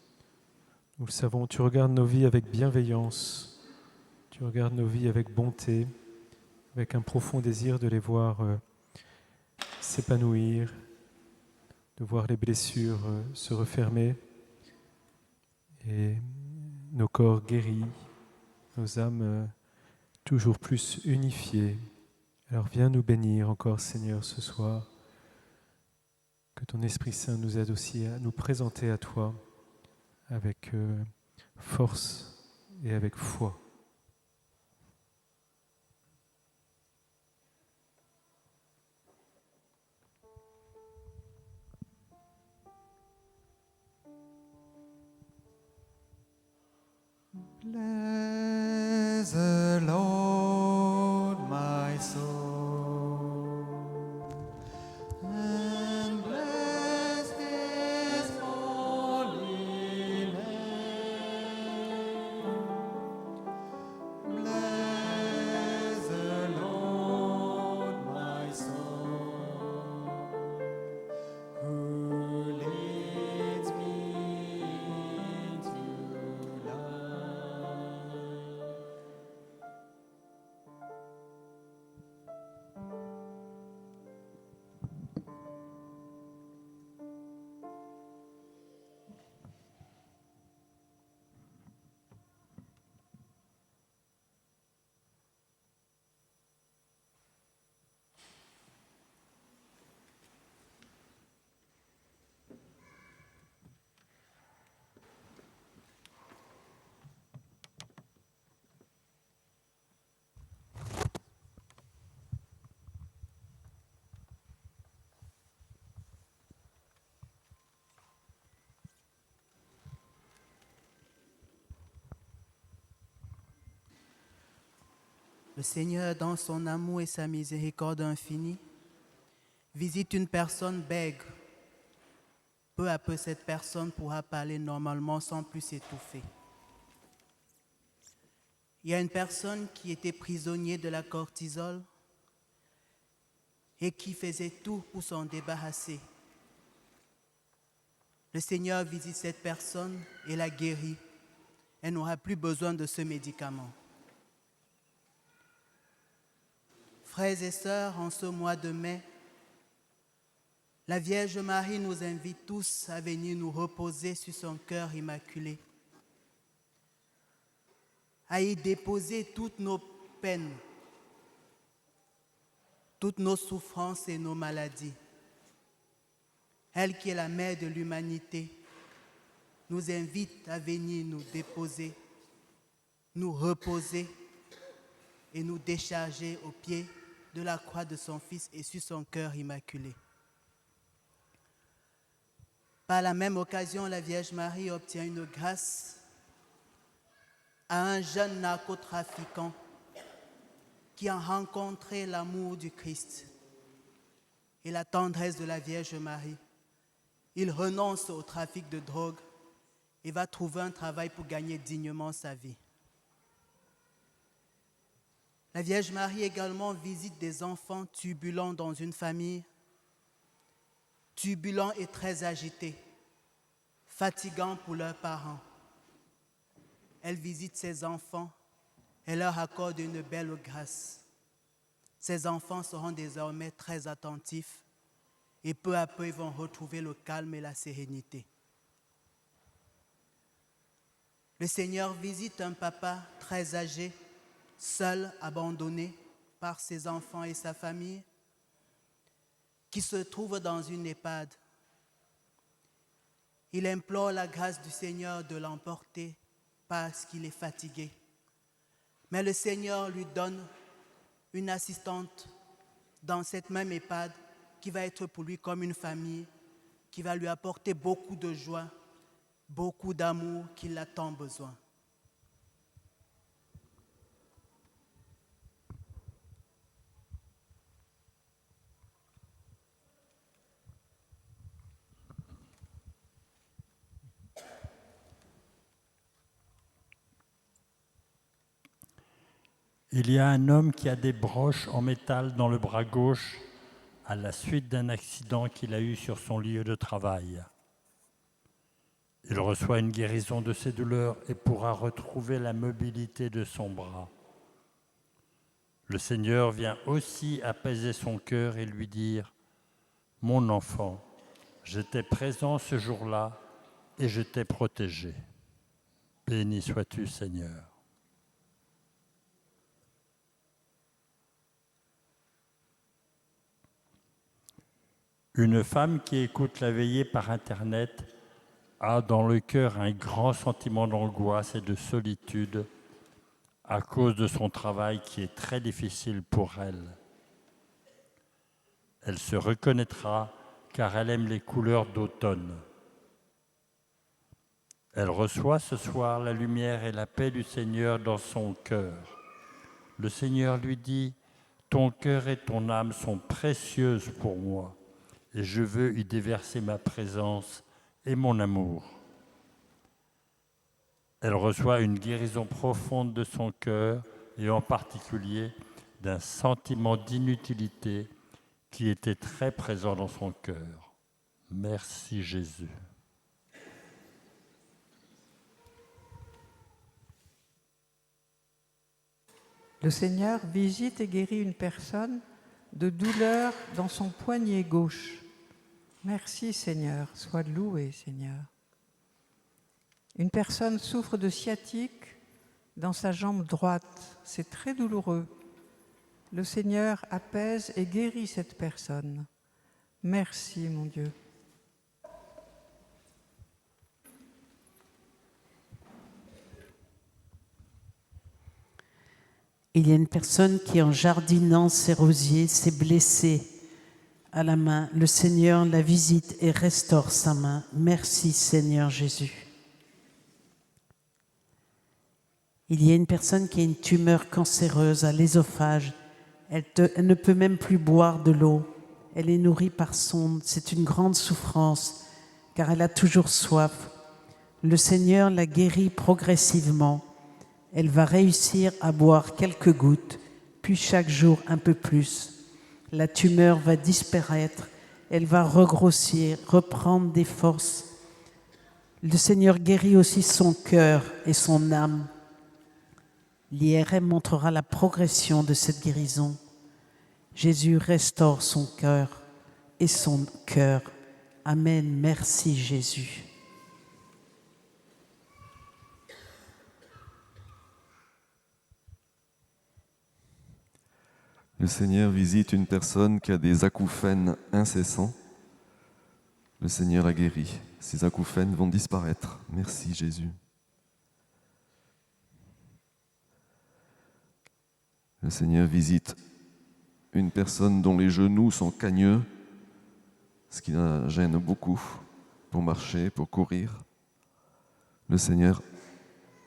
Nous le savons, tu regardes nos vies avec bienveillance, tu regardes nos vies avec bonté, avec un profond désir de les voir s'épanouir, de voir les blessures se refermer et nos corps guéris, nos âmes toujours plus unifiées. Alors viens nous bénir encore, Seigneur, ce soir. Que ton Esprit Saint nous aide aussi à nous présenter à toi avec force et avec foi. Bless the Lord, my soul, and bless His holy name. Bless the Lord, my soul, who leads me into life. Le Seigneur, dans son amour et sa miséricorde infinie, visite une personne bègue. Peu à peu, cette personne pourra parler normalement sans plus s'étouffer. Il y a une personne qui était prisonnier de la cortisol et qui faisait tout pour s'en débarrasser. Le Seigneur visite cette personne et la guérit. Elle n'aura plus besoin de ce médicament. Frères et sœurs, en ce mois de mai, la Vierge Marie nous invite tous à venir nous reposer sur son cœur immaculé, à y déposer toutes nos peines, toutes nos souffrances et nos maladies. Elle qui est la mère de l'humanité nous invite à venir nous déposer, nous reposer et nous décharger au pied de la croix de son Fils et sur son cœur immaculé. Par la même occasion, la Vierge Marie obtient une grâce à un jeune narcotrafiquant qui a rencontré l'amour du Christ et la tendresse de la Vierge Marie, il renonce au trafic de drogue et va trouver un travail pour gagner dignement sa vie. La Vierge Marie également visite des enfants turbulents dans une famille, turbulents et très agités, fatigants pour leurs parents. Elle visite ces enfants et leur accorde une belle grâce. Ces enfants seront désormais très attentifs et peu à peu ils vont retrouver le calme et la sérénité. Le Seigneur visite un papa très âgé, seul, abandonné par ses enfants et sa famille, qui se trouve dans une EHPAD. Il implore la grâce du Seigneur de l'emporter parce qu'il est fatigué. Mais le Seigneur lui donne une assistante dans cette même EHPAD qui va être pour lui comme une famille, qui va lui apporter beaucoup de joie, beaucoup d'amour qu'il a tant besoin. Il y a un homme qui a des broches en métal dans le bras gauche à la suite d'un accident qu'il a eu sur son lieu de travail. Il reçoit une guérison de ses douleurs et pourra retrouver la mobilité de son bras. Le Seigneur vient aussi apaiser son cœur et lui dire « Mon enfant, j'étais présent ce jour-là et je t'ai protégé. Béni sois-tu, Seigneur. » Une femme qui écoute la veillée par Internet a dans le cœur un grand sentiment d'angoisse et de solitude à cause de son travail qui est très difficile pour elle. Elle se reconnaîtra car elle aime les couleurs d'automne. Elle reçoit ce soir la lumière et la paix du Seigneur dans son cœur. Le Seigneur lui dit « Ton cœur et ton âme sont précieuses pour moi. Et je veux y déverser ma présence et mon amour. » Elle reçoit une guérison profonde de son cœur et en particulier d'un sentiment d'inutilité qui était très présent dans son cœur. Merci Jésus. Le Seigneur visite et guérit une personne de douleur dans son poignet gauche. Merci Seigneur, sois loué Seigneur. Une personne souffre de sciatique dans sa jambe droite. C'est très douloureux. Le Seigneur apaise et guérit cette personne. Merci mon Dieu. Il y a une personne qui, en jardinant ses rosiers, s'est blessée à la main. Le Seigneur la visite et restaure sa main. Merci Seigneur Jésus. Il y a une personne qui a une tumeur cancéreuse à l'ésophage. Elle ne peut même plus boire de l'eau. Elle est nourrie par sonde. C'est une grande souffrance car elle a toujours soif. Le Seigneur la guérit progressivement. Elle va réussir à boire quelques gouttes, puis chaque jour un peu plus. La tumeur va disparaître, elle va regrossir, reprendre des forces. Le Seigneur guérit aussi son cœur et son âme. L'IRM montrera la progression de cette guérison. Jésus restaure son cœur et son cœur. Amen. Merci Jésus. Le Seigneur visite une personne qui a des acouphènes incessants. Le Seigneur a guéri. Ces acouphènes vont disparaître. Merci Jésus. Le Seigneur visite une personne dont les genoux sont cagneux, ce qui la gêne beaucoup pour marcher, pour courir. Le Seigneur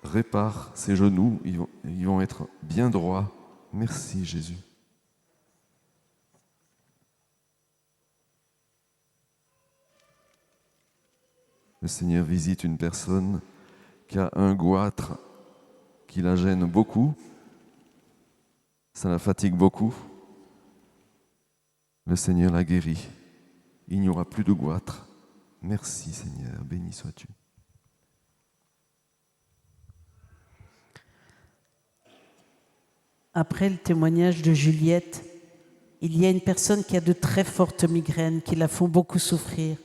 répare ses genoux, ils vont être bien droits. Merci Jésus. le Seigneur visite une personne qui a un goitre qui la gêne beaucoup, ça la fatigue beaucoup. Le Seigneur la guérit. Il n'y aura plus de goitre. Merci Seigneur, béni sois-tu. Après le témoignage de Juliette, il y a une personne qui a de très fortes migraines qui la font beaucoup souffrir.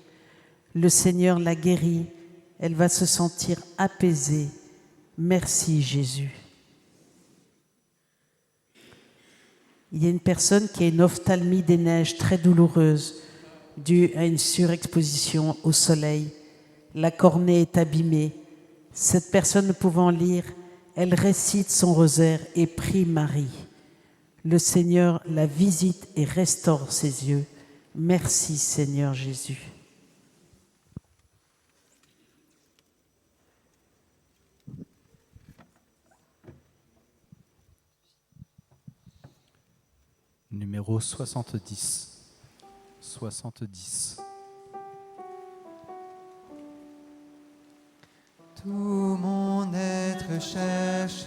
Le Seigneur la guérit. Elle va se sentir apaisée. Merci Jésus. Il y a une personne qui a une ophtalmie des neiges très douloureuse due à une surexposition au soleil. La cornée est abîmée. Cette personne ne pouvant lire, elle récite son rosaire et prie Marie. Le Seigneur la visite et restaure ses yeux. Merci Seigneur Jésus. Numéro 70. 70. Tout mon être cherche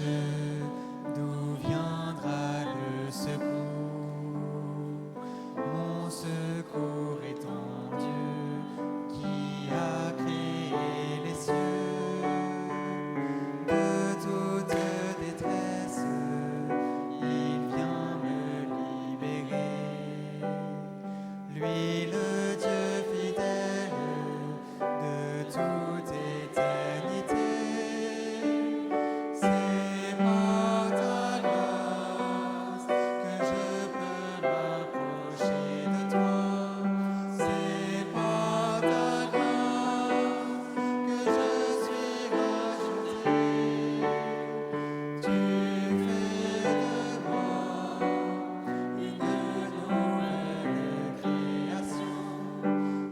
d'où viendra le secours. Mon secours est en Dieu qui a créé les cieux. De toute détresse, il vient me libérer. Lui, le Dieu fidèle de toute éternité. C'est par ta grâce que je peux m'approcher de toi. C'est par ta grâce que je suis racheté. Tu fais de moi une nouvelle création.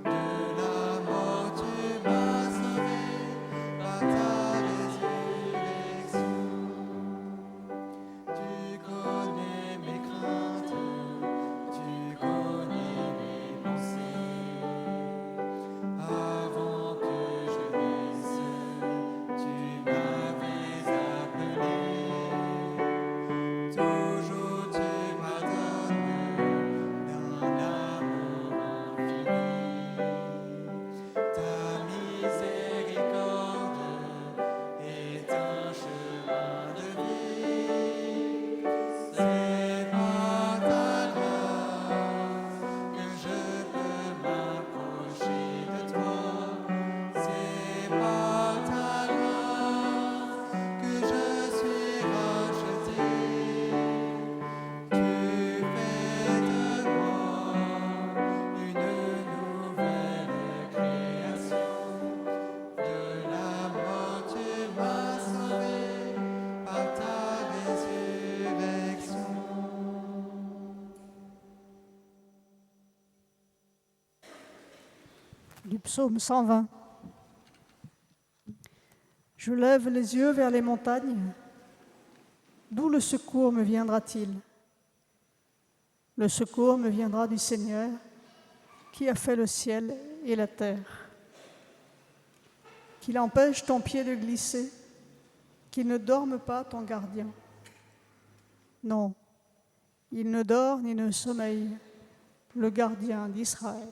De la mort tu m'as sauvé par ta résurrection. Tu connais mes craintes, tu connais mes pensées. Avant que je naisse, tu m'avais appelé. Toujours tu pardonnes d'un amour infini. Ta miséricorde est un chemin de vie. C'est par ta grâce que je peux m'approcher de toi. C'est par ta grâce que je suis racheté. Tu fais de moi une nouvelle création. De la mort tu m'as sauvé par ta résurrection. Du psaume 120. Je lève les yeux vers les montagnes. D'où le secours me viendra-t-il? Le secours me viendra du Seigneur qui a fait le ciel et la terre. Qu'il empêche ton pied de glisser, qu'il ne dorme pas ton gardien. Non, il ne dort ni ne sommeille, le gardien d'Israël.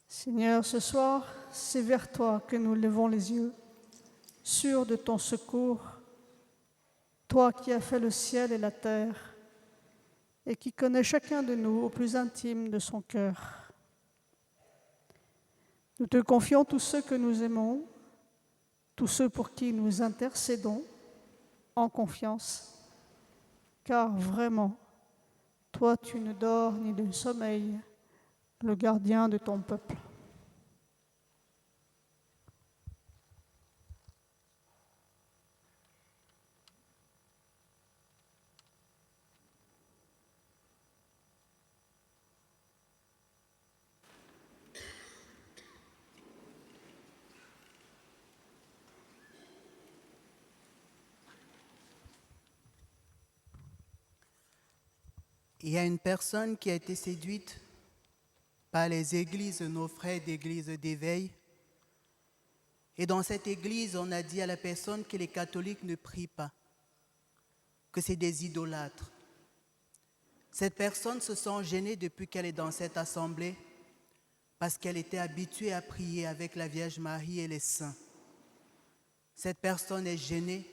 Seigneur, ce soir, c'est vers toi que nous levons les yeux, sûrs de ton secours, toi qui as fait le ciel et la terre, et qui connais chacun de nous au plus intime de son cœur. Nous te confions tous ceux que nous aimons, tous ceux pour qui nous intercédons en confiance, car vraiment, toi tu ne dors ni ne sommeilles, le gardien de ton peuple. Il y a une personne qui a été séduite par les églises, nos frères d'église d'éveil. Et dans cette église, on a dit à la personne que les catholiques ne prient pas, que c'est des idolâtres. Cette personne se sent gênée depuis qu'elle est dans cette assemblée parce qu'elle était habituée à prier avec la Vierge Marie et les saints. Cette personne est gênée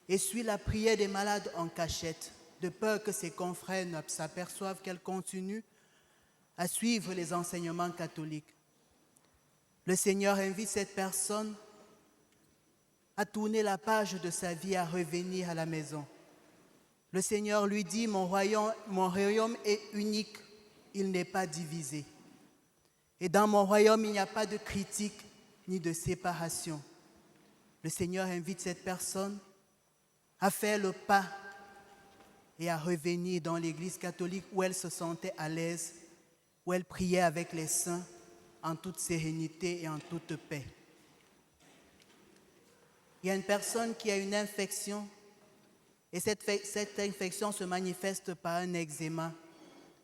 et suit la prière des malades en cachette, de peur que ses confrères ne s'aperçoivent qu'elle continue à suivre les enseignements catholiques. Le Seigneur invite cette personne à tourner la page de sa vie, à revenir à la maison. Le Seigneur lui dit, mon royaume est unique, il n'est pas divisé. Et dans mon royaume, il n'y a pas de critique ni de séparation. Le Seigneur invite cette personne à faire le pas et à revenir dans l'Église catholique où elle se sentait à l'aise, où elle priait avec les saints en toute sérénité et en toute paix. Il y a une personne qui a une infection et cette infection se manifeste par un eczéma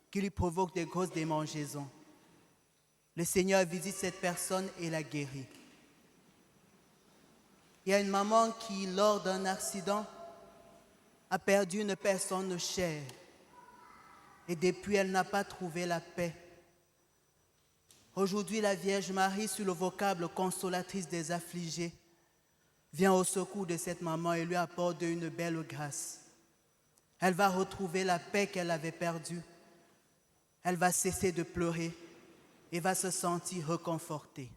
qui lui provoque de grosses démangeaisons. Le Seigneur visite cette personne et la guérit. Il y a une maman qui, lors d'un accident, a perdu une personne chère et depuis, elle n'a pas trouvé la paix. Aujourd'hui, la Vierge Marie, sous le vocable consolatrice des affligés, vient au secours de cette maman et lui apporte une belle grâce. Elle va retrouver la paix qu'elle avait perdue. Elle va cesser de pleurer et va se sentir réconfortée.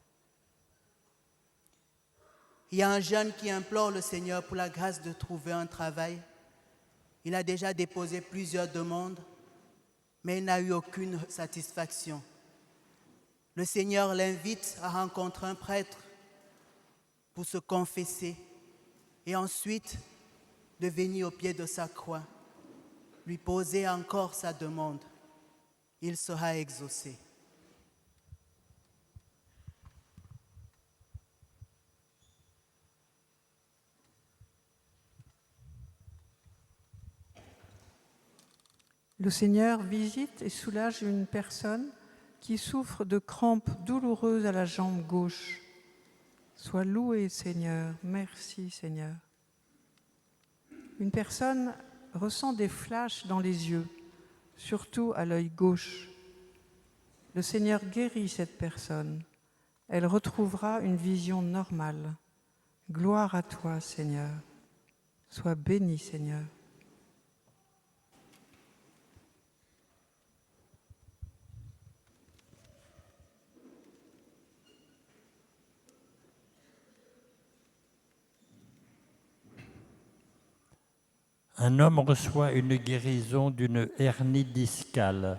Il y a un jeune qui implore le Seigneur pour la grâce de trouver un travail. Il a déjà déposé plusieurs demandes, mais il n'a eu aucune satisfaction. Le Seigneur l'invite à rencontrer un prêtre pour se confesser et ensuite de venir au pied de sa croix, lui poser encore sa demande. Il sera exaucé. Le Seigneur visite et soulage une personne qui souffre de crampes douloureuses à la jambe gauche. Sois loué, Seigneur. Merci, Seigneur. Une personne ressent des flashs dans les yeux, surtout à l'œil gauche. Le Seigneur guérit cette personne. Elle retrouvera une vision normale. Gloire à toi, Seigneur. Sois béni, Seigneur. Un homme reçoit une guérison d'une hernie discale.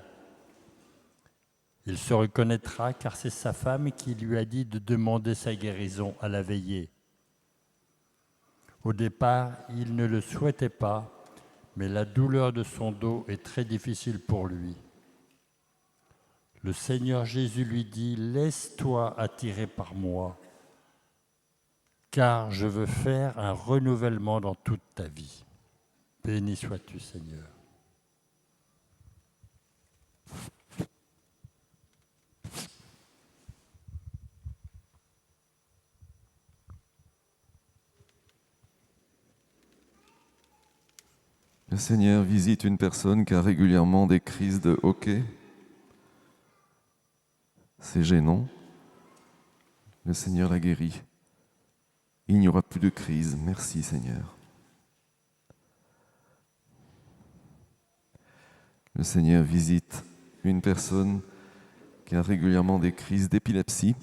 Il se reconnaîtra car c'est sa femme qui lui a dit de demander sa guérison à la veillée. Au départ, il ne le souhaitait pas, mais la douleur de son dos est très difficile pour lui. Le Seigneur Jésus lui dit « Laisse-toi attirer par moi, car je veux faire un renouvellement dans toute ta vie. » Béni sois-tu, Seigneur. Le Seigneur visite une personne qui a régulièrement des crises de hoquet. C'est gênant. Le Seigneur la guérit. Il n'y aura plus de crise. Merci, Seigneur. Le Seigneur visite une personne qui a régulièrement des crises d'épilepsie.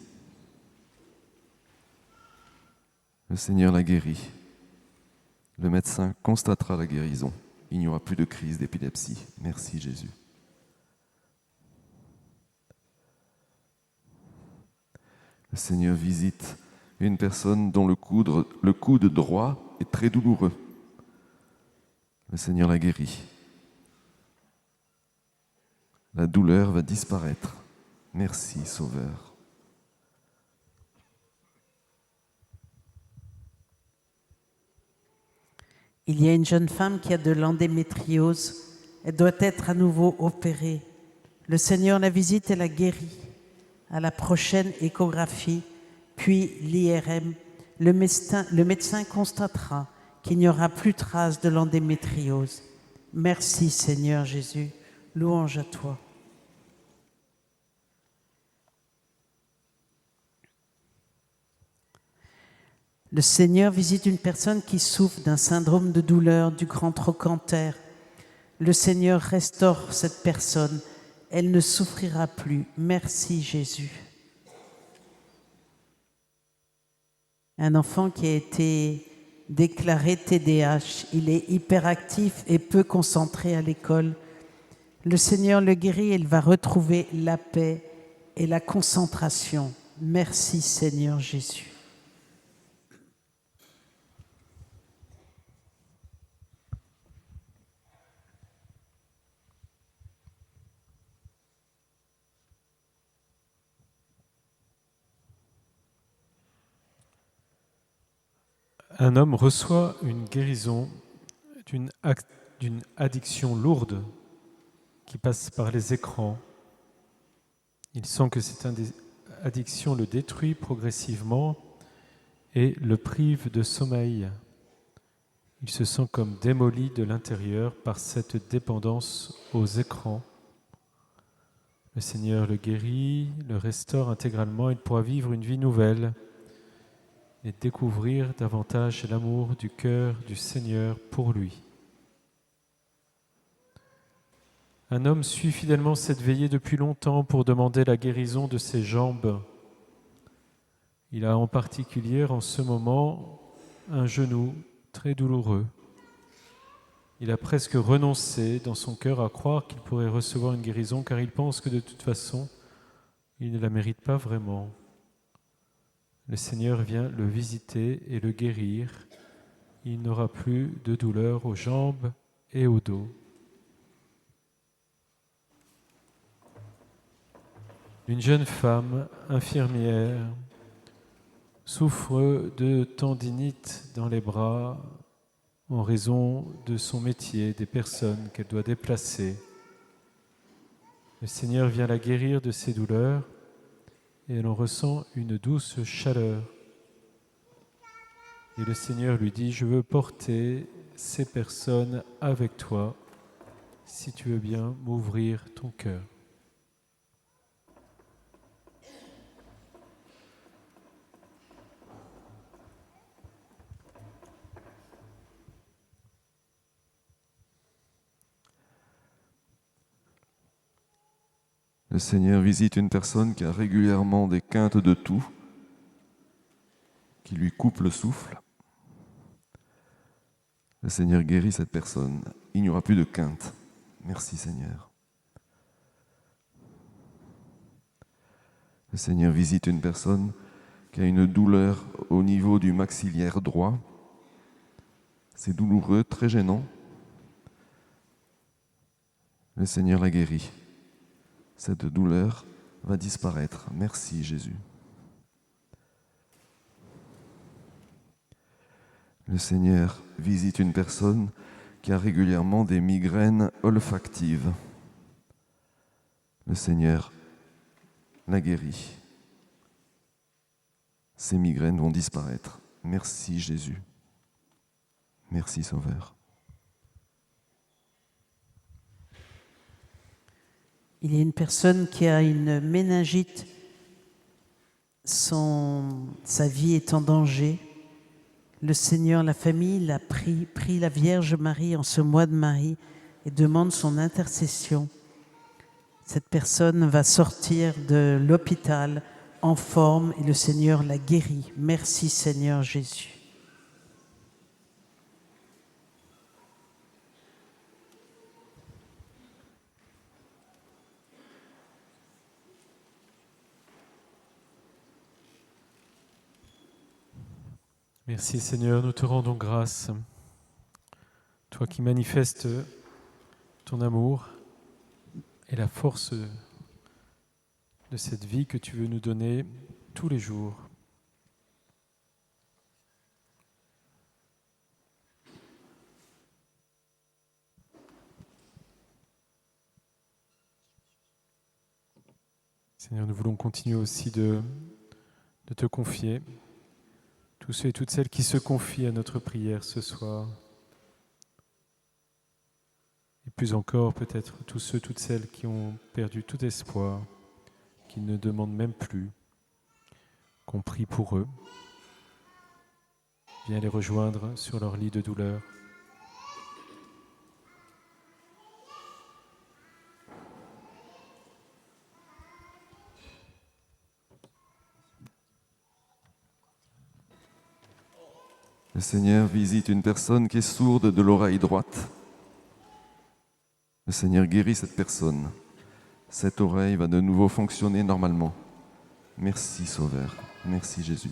Le Seigneur la guérit. Le médecin constatera la guérison. Il n'y aura plus de crise d'épilepsie. Merci Jésus. Le Seigneur visite une personne dont le coude droit est très douloureux. Le Seigneur la guérit. La douleur va disparaître. Merci, Sauveur. Il y a une jeune femme qui a de l'endémétriose. Elle doit être à nouveau opérée. Le Seigneur la visite et la guérit. À la prochaine échographie, puis l'IRM, le médecin constatera qu'il n'y aura plus trace de l'endémétriose. Merci Seigneur Jésus, louange à toi. Le Seigneur visite une personne qui souffre d'un syndrome de douleur du grand trochanter. Le Seigneur restaure cette personne. Elle ne souffrira plus. Merci Jésus. Un enfant qui a été déclaré TDAH. Il est hyperactif et peu concentré à l'école. Le Seigneur le guérit et il va retrouver la paix et la concentration. Merci Seigneur Jésus. Un homme reçoit une guérison d'une addiction lourde qui passe par les écrans. Il sent que cette addiction le détruit progressivement et le prive de sommeil. Il se sent comme démoli de l'intérieur par cette dépendance aux écrans. Le Seigneur le guérit, le restaure intégralement. Il pourra vivre une vie nouvelle et découvrir davantage l'amour du cœur du Seigneur pour lui. Un homme suit fidèlement cette veillée depuis longtemps pour demander la guérison de ses jambes. Il a en particulier en ce moment un genou très douloureux. Il a presque renoncé dans son cœur à croire qu'il pourrait recevoir une guérison car il pense que de toute façon, il ne la mérite pas vraiment. Le Seigneur vient le visiter et le guérir. Il n'aura plus de douleur aux jambes et au dos. Une jeune femme infirmière souffre de tendinite dans les bras en raison de son métier, des personnes qu'elle doit déplacer. Le Seigneur vient la guérir de ses douleurs et elle en ressent une douce chaleur. Et le Seigneur lui dit, je veux porter ces personnes avec toi, si tu veux bien m'ouvrir ton cœur. Le Seigneur visite une personne qui a régulièrement des quintes de toux, qui lui coupe le souffle. Le Seigneur guérit cette personne. Il n'y aura plus de quintes. Merci Seigneur. Le Seigneur visite une personne qui a une douleur au niveau du maxillaire droit. C'est douloureux, très gênant. Le Seigneur la guérit. Cette douleur va disparaître. Merci Jésus. Le Seigneur visite une personne qui a régulièrement des migraines olfactives. Le Seigneur la guérit. Ces migraines vont disparaître. Merci Jésus. Merci Sauveur. Il y a une personne qui a une méningite, sa vie est en danger. Le Seigneur, la famille l'a prie la Vierge Marie en ce mois de Marie et demande son intercession. Cette personne va sortir de l'hôpital en forme et le Seigneur la guérit. Merci Seigneur Jésus. Merci Seigneur, nous te rendons grâce. Toi qui manifestes ton amour et la force de cette vie que tu veux nous donner tous les jours. Seigneur, nous voulons continuer aussi de te confier, tous ceux et toutes celles qui se confient à notre prière ce soir. Et plus encore, peut-être tous ceux, toutes celles qui ont perdu tout espoir, qui ne demandent même plus qu'on prie pour eux. Viens les rejoindre sur leur lit de douleur. Le Seigneur visite une personne qui est sourde de l'oreille droite. Le Seigneur guérit cette personne. Cette oreille va de nouveau fonctionner normalement. Merci Sauveur. Merci Jésus.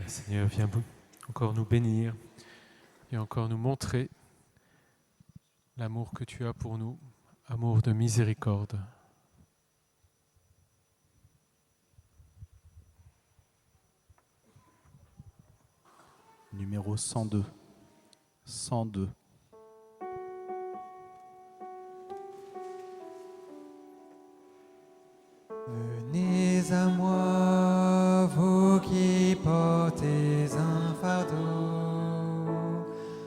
Seigneur, viens encore nous bénir, viens encore nous montrer l'amour que tu as pour nous, amour de miséricorde. Numéro 102. 102. Venez à moi, vous qui portez un fardeau.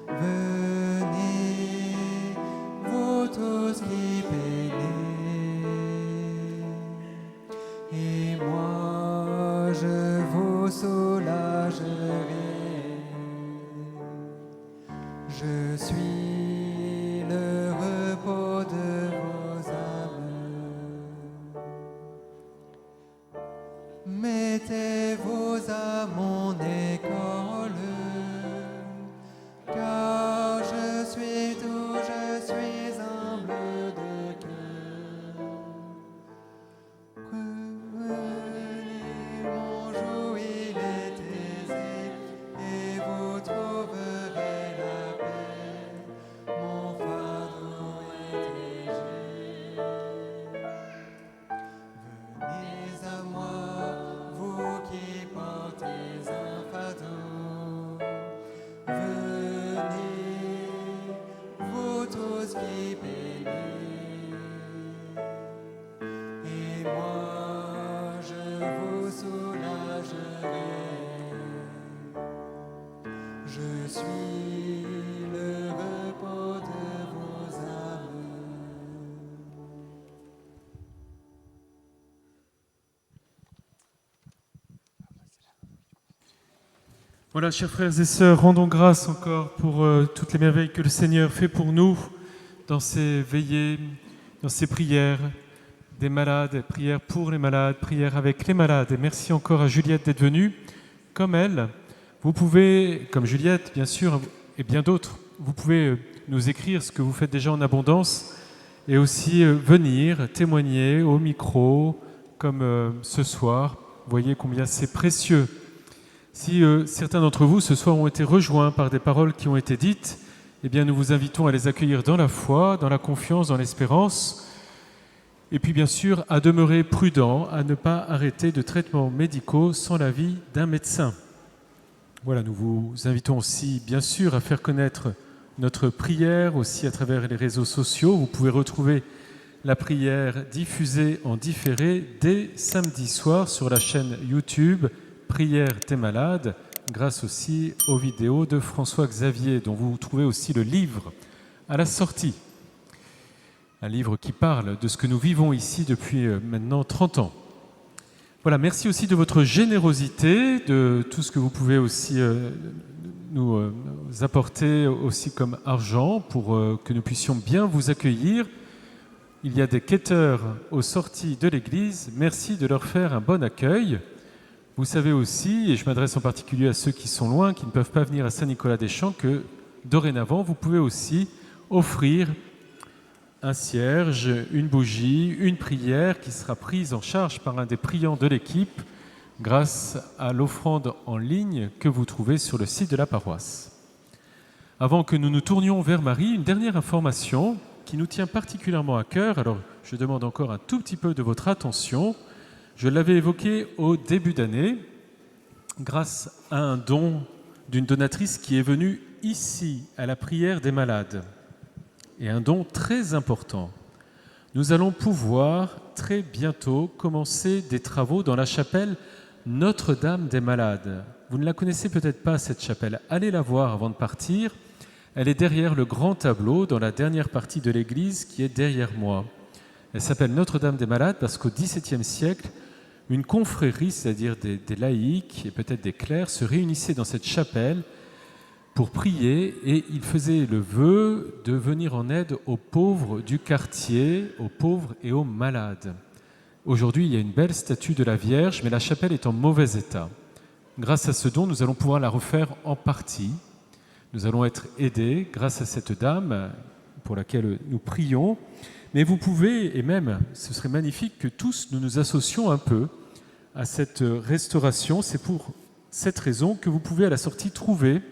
Venez, vous tous qui peinez. Et moi, je vous soulagerai. Je suis le repos de vos âmes. Mettez vos à mon école, car je suis doux, je suis humble de cœur. Prenez mon joug, il est aisé, et vous trouverez la paix. Mon fardeau est léger. Venez à moi, vous qui portez un fardeau. Venez, vous tous qui peinez. Et moi, je vous soulagerai. Je suis le repos de vos âmes. Voilà, chers frères et sœurs, rendons grâce encore pour toutes les merveilles que le Seigneur fait pour nous dans ces veillées, dans ces prières des malades, prières pour les malades, prières avec les malades. Et merci encore à Juliette d'être venue. Comme elle, vous pouvez, comme Juliette bien sûr, et bien d'autres, vous pouvez nous écrire ce que vous faites déjà en abondance et aussi venir témoigner au micro, comme ce soir. Vous voyez combien c'est précieux. Si certains d'entre vous ce soir ont été rejoints par des paroles qui ont été dites, eh bien nous vous invitons à les accueillir dans la foi, dans la confiance, dans l'espérance, et puis bien sûr à demeurer prudent, à ne pas arrêter de traitements médicaux sans l'avis d'un médecin. Voilà, nous vous invitons aussi bien sûr à faire connaître notre prière aussi à travers les réseaux sociaux. Vous pouvez retrouver la prière diffusée en différé dès samedi soir sur la chaîne YouTube Prière des malades, grâce aussi aux vidéos de François Xavier, dont vous trouvez aussi le livre à la sortie. Un livre qui parle de ce que nous vivons ici depuis maintenant 30 ans. Voilà, merci aussi de votre générosité, de tout ce que vous pouvez aussi nous apporter aussi comme argent pour que nous puissions bien vous accueillir. Il y a des quêteurs aux sorties de l'église. Merci de leur faire un bon accueil. Vous savez aussi, et je m'adresse en particulier à ceux qui sont loin, qui ne peuvent pas venir à Saint-Nicolas-des-Champs, que dorénavant, vous pouvez aussi offrir un cierge, une bougie, une prière qui sera prise en charge par un des priants de l'équipe grâce à l'offrande en ligne que vous trouvez sur le site de la paroisse. Avant que nous nous tournions vers Marie, une dernière information qui nous tient particulièrement à cœur. Alors, je demande encore un tout petit peu de votre attention. Je l'avais évoqué au début d'année, grâce à un don d'une donatrice qui est venue ici, à la prière des malades, et un don très important. Nous allons pouvoir très bientôt commencer des travaux dans la chapelle Notre-Dame des Malades. Vous ne la connaissez peut-être pas, cette chapelle. Allez la voir avant de partir. Elle est derrière le grand tableau, dans la dernière partie de l'église qui est derrière moi. Elle s'appelle Notre-Dame des Malades parce qu'au XVIIe siècle, une confrérie, c'est-à-dire des laïcs et peut-être des clercs, se réunissaient dans cette chapelle pour prier et ils faisaient le vœu de venir en aide aux pauvres du quartier, aux pauvres et aux malades. Aujourd'hui, il y a une belle statue de la Vierge, mais la chapelle est en mauvais état. Grâce à ce don, nous allons pouvoir la refaire en partie. Nous allons être aidés grâce à cette dame pour laquelle nous prions. Mais vous pouvez, et même, ce serait magnifique que tous nous nous associons un peu à cette restauration. C'est pour cette raison que vous pouvez à la sortie trouver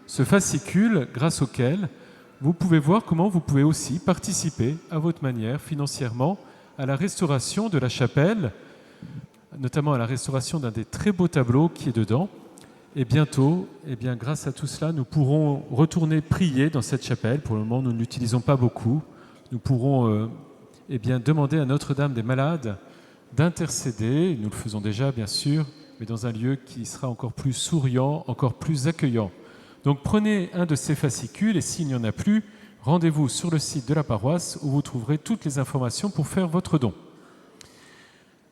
ce fascicule grâce auquel vous pouvez voir comment vous pouvez aussi participer à votre manière financièrement à la restauration de la chapelle, notamment à la restauration d'un des très beaux tableaux qui est dedans. Et bientôt, grâce à tout cela, nous pourrons retourner prier dans cette chapelle. Pour le moment, nous ne l'utilisons pas beaucoup. Nous pourrons demander à Notre-Dame des Malades d'intercéder. Nous le faisons déjà, bien sûr, mais dans un lieu qui sera encore plus souriant, encore plus accueillant. Donc prenez un de ces fascicules et s'il n'y en a plus, rendez-vous sur le site de la paroisse où vous trouverez toutes les informations pour faire votre don.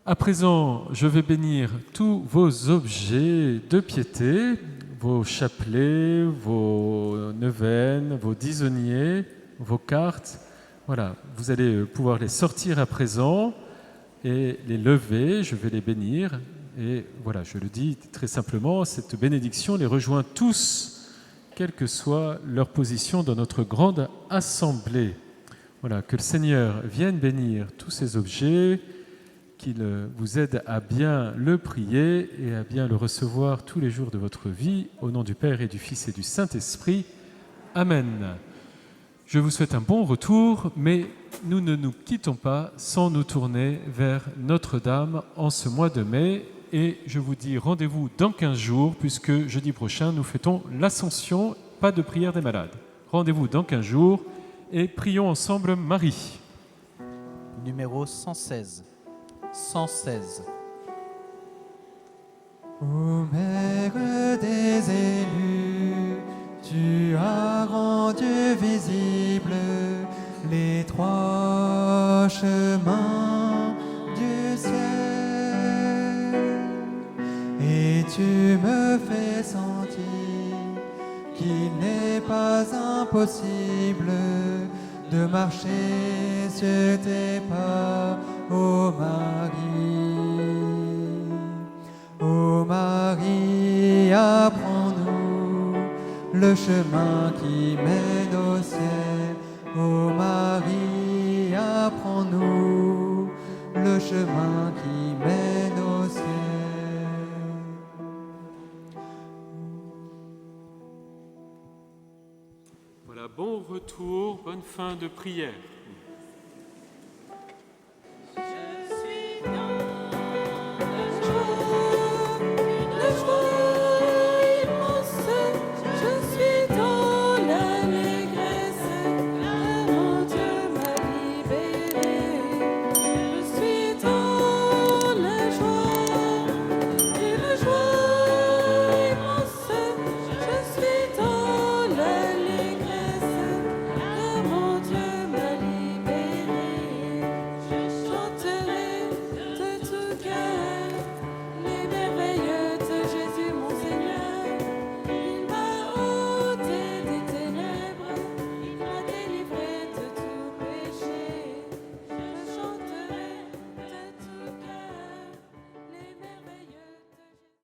À présent, je vais bénir tous vos objets de piété, vos chapelets, vos neuvaines, vos dixonniers, vos cartes. Voilà, vous allez pouvoir les sortir à présent et les lever, je vais les bénir. Et voilà, je le dis très simplement, cette bénédiction les rejoint tous, quelle que soit leur position dans notre grande assemblée. Voilà, que le Seigneur vienne bénir tous ces objets, qu'il vous aide à bien le prier et à bien le recevoir tous les jours de votre vie, au nom du Père et du Fils et du Saint-Esprit. Amen. Je vous souhaite un bon retour, mais nous ne nous quittons pas sans nous tourner vers Notre-Dame en ce mois de mai. Et je vous dis rendez-vous dans 15 jours, puisque jeudi prochain, nous fêtons l'Ascension, pas de prière des malades. Rendez-vous dans 15 jours et prions ensemble Marie. Numéro 116. 116. Ô Mère des élus, tu as rendu visibles les trois chemins du ciel, et tu me fais sentir qu'il n'est pas impossible de marcher sur tes pas, ô Marie. Ô Marie, apprends-nous le chemin qui mène au ciel. Ô Marie, apprends-nous le chemin qui mène au ciel. Voilà, bon retour, bonne fin de prière.